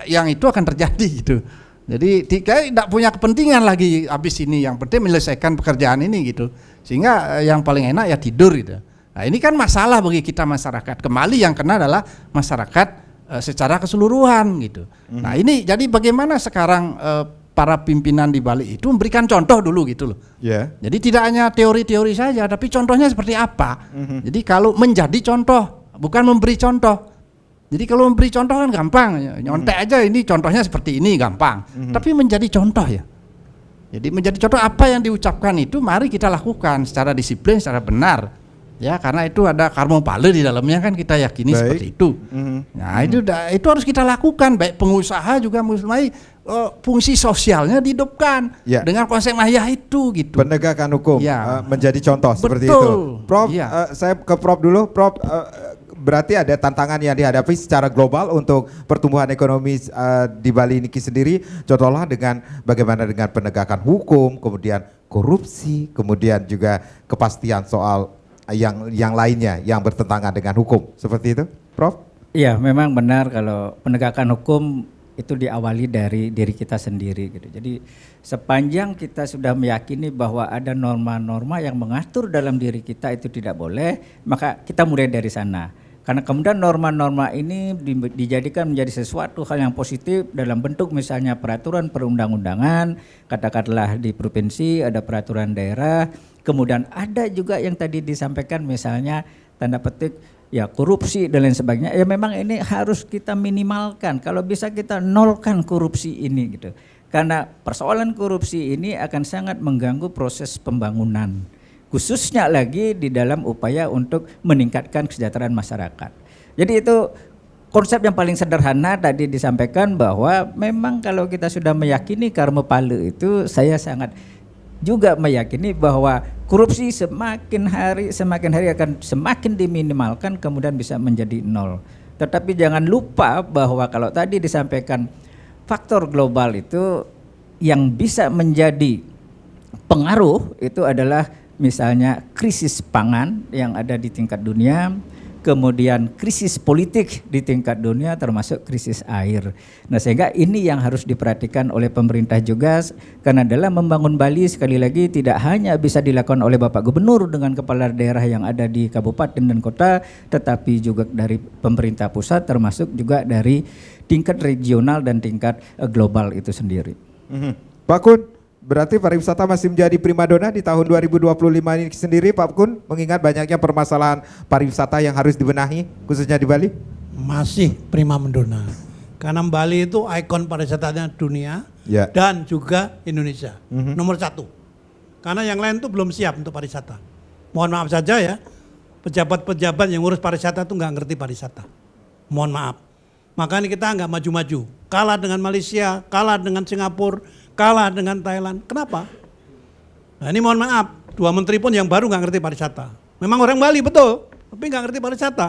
D: yang itu akan terjadi gitu. Jadi tidak punya kepentingan lagi habis ini, yang penting menyelesaikan pekerjaan ini gitu. Sehingga yang paling enak ya tidur gitu. Nah, ini kan masalah bagi kita masyarakat. Kembali yang kena adalah masyarakat secara keseluruhan gitu. Nah, ini jadi bagaimana sekarang para pimpinan di Bali itu memberikan contoh dulu gitu loh.
A: Ya.
D: Jadi tidak hanya teori-teori saja, tapi contohnya seperti apa. Jadi kalau menjadi contoh, bukan memberi contoh. Jadi kalau memberi contoh kan gampang, nyontek aja ini contohnya seperti ini gampang. Tapi menjadi contoh ya. Jadi menjadi contoh apa yang diucapkan itu mari kita lakukan secara disiplin, secara benar. Ya, karena itu ada karma pale di dalamnya kan kita yakini seperti itu. Nah, itu harus kita lakukan, baik pengusaha juga mulai fungsi sosialnya dihidupkan dengan konsep ngayah itu gitu.
A: Penegakan hukum menjadi contoh seperti
D: Betul.
A: itu. Prof, saya ke Prof dulu. Prof, berarti ada tantangan yang dihadapi secara global untuk pertumbuhan ekonomi di Bali ini sendiri. Contohnya dengan bagaimana dengan penegakan hukum, kemudian korupsi, kemudian juga kepastian soal yang lainnya yang bertentangan dengan hukum. Seperti itu, Prof?
C: Iya, memang benar kalau penegakan hukum itu diawali dari diri kita sendiri gitu. Jadi sepanjang kita sudah meyakini bahwa ada norma-norma yang mengatur dalam diri kita itu tidak boleh, maka kita mulai dari sana. Karena kemudian norma-norma ini dijadikan menjadi sesuatu hal yang positif dalam bentuk misalnya peraturan perundang-undangan, katakanlah di provinsi ada peraturan daerah, kemudian ada juga yang tadi disampaikan misalnya tanda petik ya korupsi dan lain sebagainya. Ya memang ini harus kita minimalkan. Kalau bisa kita nolkan korupsi ini gitu. Karena persoalan korupsi ini akan sangat mengganggu proses pembangunan. Khususnya lagi di dalam upaya untuk meningkatkan kesejahteraan masyarakat. Jadi itu konsep yang paling sederhana tadi disampaikan bahwa memang kalau kita sudah meyakini karma pale itu, saya sangat juga meyakini bahwa korupsi semakin hari akan semakin diminimalkan kemudian bisa menjadi nol. Tetapi jangan lupa bahwa kalau tadi disampaikan faktor global itu yang bisa menjadi pengaruh itu adalah misalnya krisis pangan yang ada di tingkat dunia, kemudian krisis politik di tingkat dunia termasuk krisis air. Nah, sehingga ini yang harus diperhatikan oleh pemerintah juga, karena dalam membangun Bali sekali lagi tidak hanya bisa dilakukan oleh Bapak Gubernur dengan kepala daerah yang ada di kabupaten dan kota, tetapi juga dari pemerintah pusat termasuk juga dari tingkat regional dan tingkat global itu sendiri.
A: Pak Kun, berarti pariwisata masih menjadi primadona di tahun 2025 ini sendiri, Pak Kun, mengingat banyaknya permasalahan pariwisata yang harus dibenahi, khususnya di Bali?
E: Masih primadona. Karena Bali itu ikon pariwisatanya dunia dan juga Indonesia. Nomor 1. Karena yang lain itu belum siap untuk pariwisata. Mohon maaf saja ya, pejabat-pejabat yang ngurus pariwisata itu nggak ngerti pariwisata. Mohon maaf. Makanya kita nggak maju-maju. Kalah dengan Malaysia, kalah dengan Singapura, kalah dengan Thailand. Kenapa? Nah, ini mohon maaf, 2 menteri pun yang baru nggak ngerti pariwisata. Memang orang Bali betul, tapi nggak ngerti pariwisata.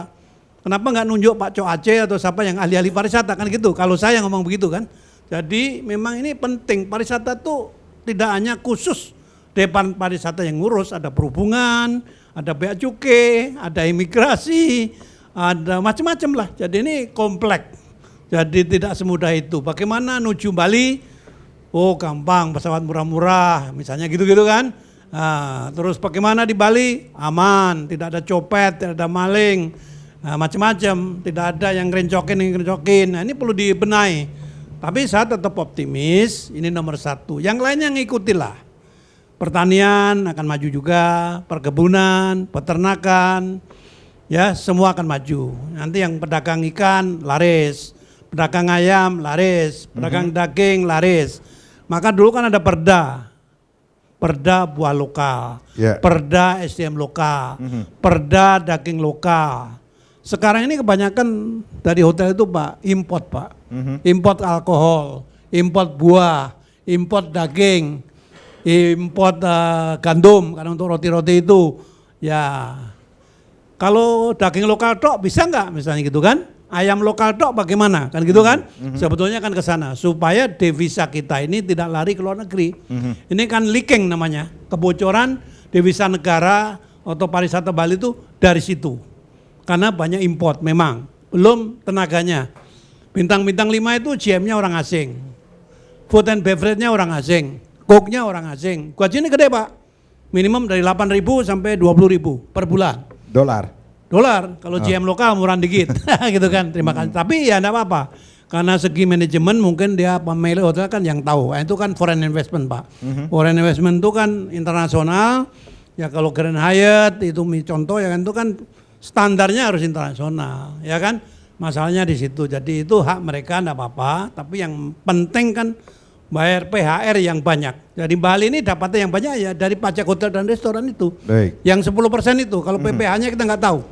E: Kenapa nggak nunjuk Pak Cok Aceh atau siapa yang ahli-ahli pariwisata kan gitu? Kalau saya ngomong begitu kan. Jadi memang ini penting, pariwisata tuh tidak hanya khusus depan pariwisata yang ngurus, ada perhubungan, ada bea cukai, ada imigrasi, ada macam-macam lah. Jadi ini kompleks. Jadi tidak semudah itu. Bagaimana menuju Bali? Oh gampang, pesawat murah-murah, misalnya gitu-gitu kan. Nah, terus bagaimana di Bali? Aman, tidak ada copet, tidak ada maling, macam-macam, tidak ada yang ngerencokin. Nah, ini perlu dibenahi. Tapi saya tetap optimis, ini nomor 1. Yang lainnya ngikutilah. Pertanian akan maju juga, perkebunan, peternakan, ya semua akan maju. Nanti yang pedagang ikan laris, pedagang ayam laris, pedagang daging laris. Maka dulu kan ada perda buah lokal, perda SDM lokal, perda daging lokal. Sekarang ini kebanyakan dari hotel itu Pak, import Pak, import alkohol, import buah, import daging, import gandum karena untuk roti-roti itu ya. Kalau daging lokal tok bisa nggak misalnya gitu kan? Ayam lokal tok bagaimana kan gitu kan? Sebetulnya kan ke sana supaya devisa kita ini tidak lari ke luar negeri. Ini kan leaking namanya, kebocoran devisa negara atau pariwisata Bali itu dari situ. Karena banyak import memang, belum tenaganya. Bintang-bintang 5 itu GM-nya orang asing. Food and beverage-nya orang asing, cook-nya orang asing. Gajinya gede, Pak. Minimum dari 8.000 sampai 20.000 per bulan. Dolar, kalau GM lokal murah dikit, gitu kan. Terima kasih. Tapi ya enggak apa-apa. Karena segi manajemen mungkin dia pemilik hotel kan yang tahu. Itu kan foreign investment, Pak. Foreign investment itu kan internasional. Ya kalau Grand Hyatt itu contoh ya kan itu kan standarnya harus internasional, ya kan. Masalahnya di situ. Jadi itu hak mereka enggak apa-apa. Tapi yang penting kan bayar PHR yang banyak. Jadi Bali ini dapatnya yang banyak ya dari pajak hotel dan restoran itu.
A: Baik.
E: Yang 10% itu. Kalau PPH-nya kita nggak tahu.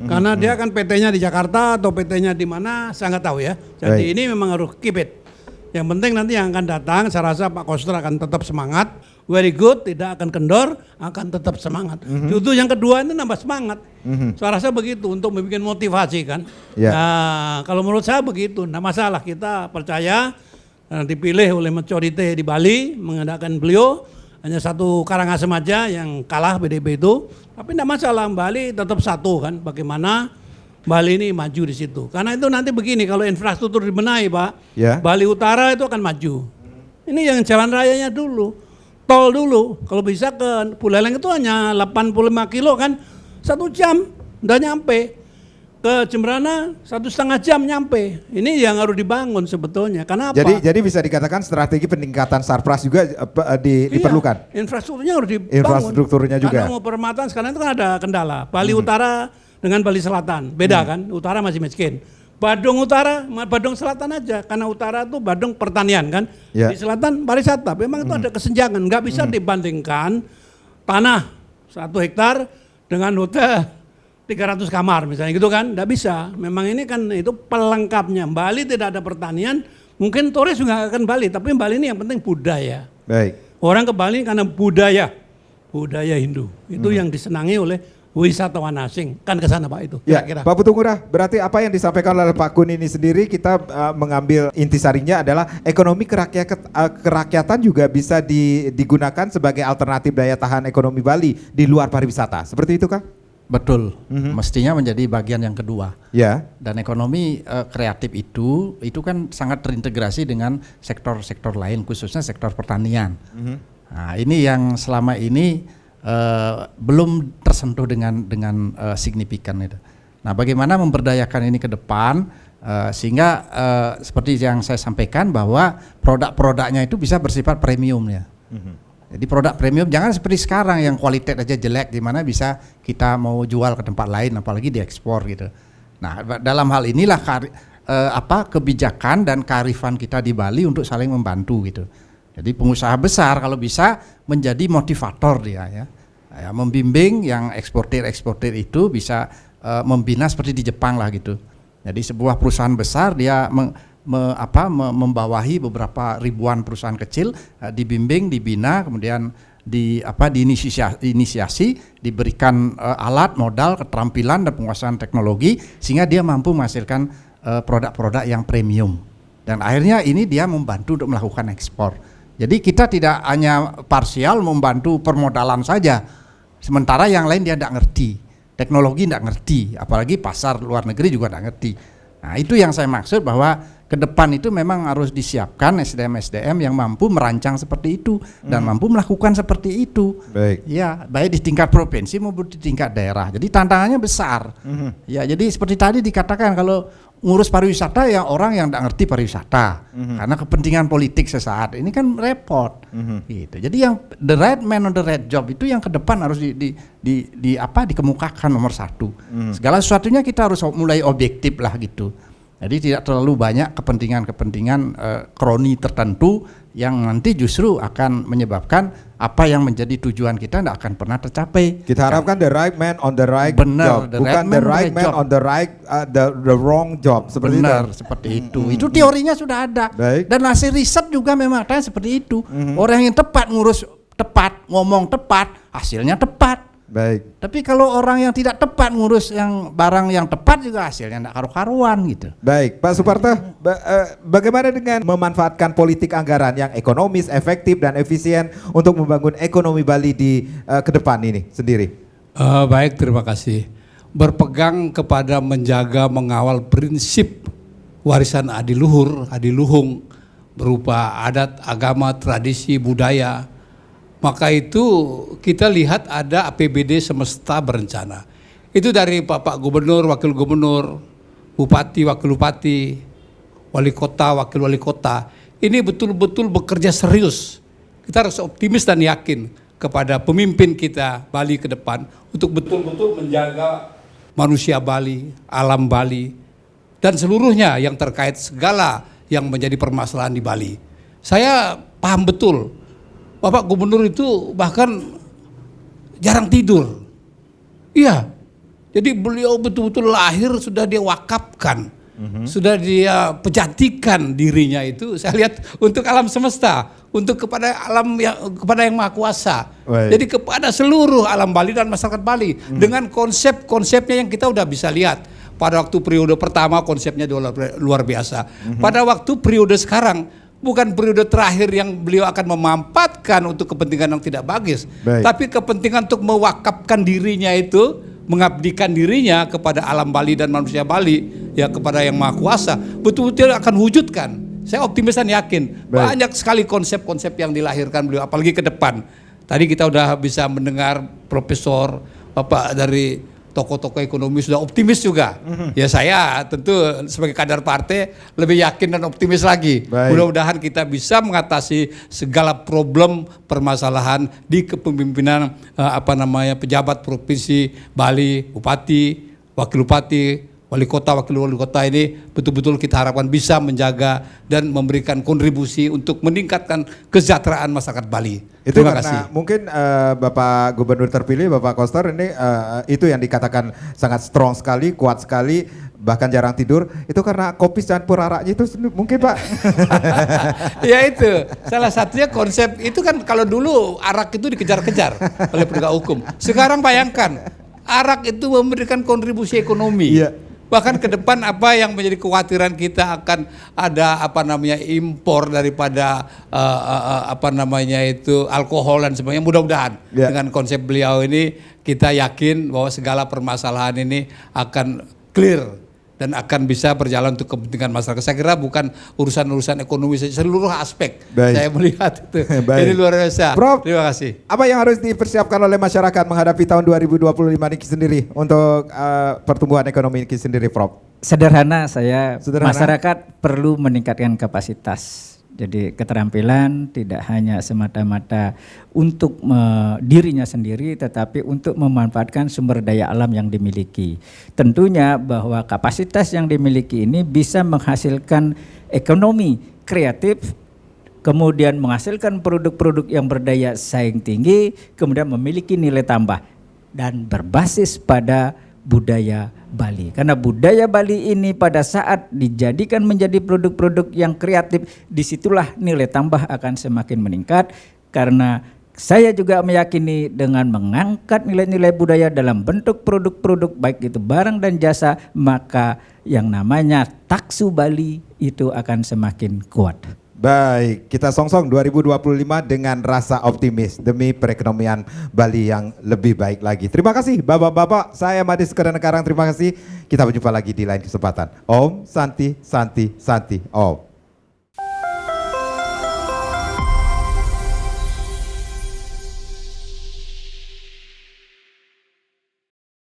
E: Karena dia kan PT-nya di Jakarta atau PT-nya di mana saya nggak tahu ya. Jadi ini memang harus keep it. Yang penting nanti yang akan datang saya rasa Pak Koster akan tetap semangat. Very good, tidak akan kendor, akan tetap semangat. Justru yang kedua itu nambah semangat. Saya rasa begitu untuk membuat motivasi kan.
A: Ya.
E: Nah, kalau menurut saya begitu. Nah masalah kita percaya dipilih oleh majority di Bali mengadakan beliau hanya satu Karangasem aja yang kalah PDB itu, tapi tidak masalah, Bali tetap satu kan. Bagaimana Bali ini maju di situ? Karena itu nanti begini, kalau infrastruktur dibenahi Pak,
A: Ya.
E: Bali Utara itu akan maju. Ini yang jalan rayanya dulu, tol dulu. Kalau bisa ke Buleleng itu hanya 85 kilo kan, 1 jam udah nyampe. Ke Jemberana 1,5 jam nyampe. Ini yang harus dibangun sebetulnya. Karena apa?
A: Jadi bisa dikatakan strategi peningkatan sarpras juga diperlukan.
E: Iya, infrastrukturnya harus dibangun.
A: Infrastrukturnya juga.
E: Karena mau perempatan sekarang itu kan ada kendala. Bali Utara dengan Bali Selatan beda kan. Utara masih miskin. Badung Utara, Badung Selatan aja. Karena Utara itu Badung pertanian kan.
A: Ya.
E: Di Selatan pariwisata. Memang itu ada kesenjangan. Nggak bisa dibandingkan tanah 1 hektar dengan hotel 300 kamar misalnya gitu kan, enggak bisa. Memang ini kan itu pelengkapnya. Bali tidak ada pertanian, mungkin turis juga akan Bali, tapi Bali ini yang penting budaya.
A: Baik.
E: Orang ke Bali karena budaya Hindu. Itu yang disenangi oleh wisatawan asing. Kan ke sana Pak itu.
A: Ya,
E: Kira-kira.
A: Pak Putu Ngurah, berarti apa yang disampaikan oleh Pak Kun ini sendiri kita mengambil intisarinya adalah ekonomi kerakyatan juga bisa digunakan sebagai alternatif daya tahan ekonomi Bali di luar pariwisata. Seperti itu Kak?
D: Betul, mestinya menjadi bagian yang kedua.
A: Ya.
D: Dan ekonomi kreatif itu kan sangat terintegrasi dengan sektor-sektor lain, khususnya sektor pertanian. Nah, ini yang selama ini belum tersentuh dengan signifikan itu. Nah, bagaimana memberdayakan ini ke depan sehingga seperti yang saya sampaikan bahwa produk-produknya itu bisa bersifat premium ya. Jadi produk premium jangan seperti sekarang yang kualitas aja jelek, di mana bisa kita mau jual ke tempat lain apalagi diekspor gitu. Nah, dalam hal inilah kebijakan dan kearifan kita di Bali untuk saling membantu gitu. Jadi pengusaha besar kalau bisa menjadi motivator dia ya, membimbing yang eksportir itu bisa membina seperti di Jepang lah gitu. Jadi sebuah perusahaan besar dia membawahi beberapa ribuan perusahaan kecil, dibimbing, dibina, kemudian diinisiasi, diberikan alat, modal, keterampilan dan penguasaan teknologi sehingga dia mampu menghasilkan produk-produk yang premium. Dan akhirnya ini dia membantu untuk melakukan ekspor. Jadi kita tidak hanya parsial membantu permodalan saja, sementara yang lain dia tidak ngerti, teknologi tidak ngerti, apalagi pasar luar negeri juga tidak ngerti. Nah itu yang saya maksud bahwa ke depan itu memang harus disiapkan SDM-SDM yang mampu merancang seperti itu dan mampu melakukan seperti itu.
A: Baik.
D: Ya, baik di tingkat provinsi maupun di tingkat daerah. Jadi tantangannya besar. Ya, jadi seperti tadi dikatakan kalau ngurus pariwisata ya orang yang tidak ngerti pariwisata karena kepentingan politik sesaat ini kan repot. Gitu. Jadi yang the right man on the right job itu yang ke depan harus dikemukakan nomor 1. Segala sesuatunya kita harus mulai objektif lah gitu. Jadi tidak terlalu banyak kepentingan kroni tertentu yang nanti justru akan menyebabkan apa yang menjadi tujuan kita tidak akan pernah tercapai.
A: Kita harapkan the right man on the right
D: Benar,
A: job, bukan the right man on the right the wrong job. Seperti
D: benar,
A: itu.
D: seperti itu. Itu teorinya sudah ada.
A: Baik.
D: Dan hasil riset juga memang katanya seperti itu. Orang yang tepat ngurus tepat, ngomong tepat, hasilnya tepat.
A: Baik.
D: Tapi kalau orang yang tidak tepat ngurus yang barang yang tepat juga hasilnya tidak karu-karuan gitu.
A: Baik, Pak Suparto, bagaimana dengan memanfaatkan politik anggaran yang ekonomis, efektif dan efisien untuk membangun ekonomi Bali di ke depan ini sendiri?
B: Baik, terima kasih. Berpegang kepada menjaga mengawal prinsip warisan adiluhur, adiluhung berupa adat, agama, tradisi, budaya. Maka itu kita lihat ada APBD semesta berencana. Itu dari Bapak Gubernur, Wakil Gubernur, Bupati, Wakil Bupati, Wali Kota, Wakil Wali Kota. Ini betul-betul bekerja serius. Kita harus optimis dan yakin kepada pemimpin kita Bali ke depan untuk betul-betul menjaga manusia Bali, alam Bali, dan seluruhnya yang terkait segala yang menjadi permasalahan di Bali. Saya paham betul. Bapak Gubernur itu bahkan jarang tidur. Iya, jadi beliau betul-betul lahir sudah dia wakafkan, sudah dia pejatikan dirinya itu. Saya lihat untuk alam semesta, untuk kepada alam kepada yang maha kuasa.
A: Baik.
B: Jadi kepada seluruh alam Bali dan masyarakat Bali dengan konsep-konsepnya yang kita udah bisa lihat. Pada waktu periode pertama konsepnya luar biasa. Pada waktu periode sekarang bukan periode terakhir yang beliau akan memampatkan untuk kepentingan yang tidak bagus.
A: Baik.
B: Tapi kepentingan untuk mewakafkan dirinya itu, mengabdikan dirinya kepada alam Bali dan manusia Bali, ya kepada yang maha kuasa, betul-betul akan wujudkan. Saya optimis dan yakin.
A: Baik.
B: Banyak sekali konsep-konsep yang dilahirkan beliau, apalagi ke depan. Tadi kita udah bisa mendengar profesor, Bapak dari tokoh-tokoh ekonomi sudah optimis juga. Ya saya tentu sebagai kader partai lebih yakin dan optimis lagi.
A: Baik.
B: Mudah-mudahan kita bisa mengatasi segala problem permasalahan di kepemimpinan pejabat provinsi Bali, bupati, wakil bupati, wali kota, wakil wali kota ini betul-betul kita harapkan bisa menjaga dan memberikan kontribusi untuk meningkatkan kesejahteraan masyarakat Bali.
A: Itu
B: Terima
A: karena
B: kasih.
A: mungkin Bapak Gubernur terpilih, Bapak Koster ini itu yang dikatakan sangat strong sekali, kuat sekali, bahkan jarang tidur. Itu karena kopi campur araknya itu mungkin Pak.
B: Ya itu salah satunya konsep itu kan. Kalau dulu arak itu dikejar-kejar oleh penegak hukum. Sekarang bayangkan arak itu memberikan kontribusi ekonomi.
A: Iya.
B: Bahkan ke depan apa yang menjadi kekhawatiran kita akan ada impor daripada alkohol dan sebagainya. Mudah-mudahan
A: Ya.
B: dengan konsep beliau ini kita yakin bahwa segala permasalahan ini akan clear dan akan bisa berjalan untuk kepentingan masyarakat. Saya kira bukan urusan-urusan ekonomi saja, seluruh aspek.
A: Baik.
B: Saya melihat itu.
A: Baik.
B: Ini luar biasa.
A: Prof,
B: terima kasih.
A: apa yang harus dipersiapkan oleh masyarakat menghadapi tahun 2025 ini sendiri untuk pertumbuhan ekonomi ini sendiri, Prof?
C: Sederhana,
A: Sederhana.
C: masyarakat perlu meningkatkan kapasitas. Jadi keterampilan tidak hanya semata-mata untuk dirinya sendiri, tetapi untuk memanfaatkan sumber daya alam yang dimiliki. Tentunya bahwa kapasitas yang dimiliki ini bisa menghasilkan ekonomi kreatif, kemudian menghasilkan produk-produk yang berdaya saing tinggi, kemudian memiliki nilai tambah dan berbasis pada budaya Bali. Karena budaya Bali ini pada saat dijadikan menjadi produk-produk yang kreatif, disitulah nilai tambah akan semakin meningkat. Karena saya juga meyakini dengan mengangkat nilai-nilai budaya dalam bentuk produk-produk baik itu barang dan jasa, maka yang namanya taksu Bali itu akan semakin kuat.
A: Baik, kita songsong 2025 dengan rasa optimis demi perekonomian Bali yang lebih baik lagi. Terima kasih Bapak-bapak, saya Madis Kedanekarang, terima kasih. Kita berjumpa lagi di lain kesempatan. Om Santi Santi Santi Om.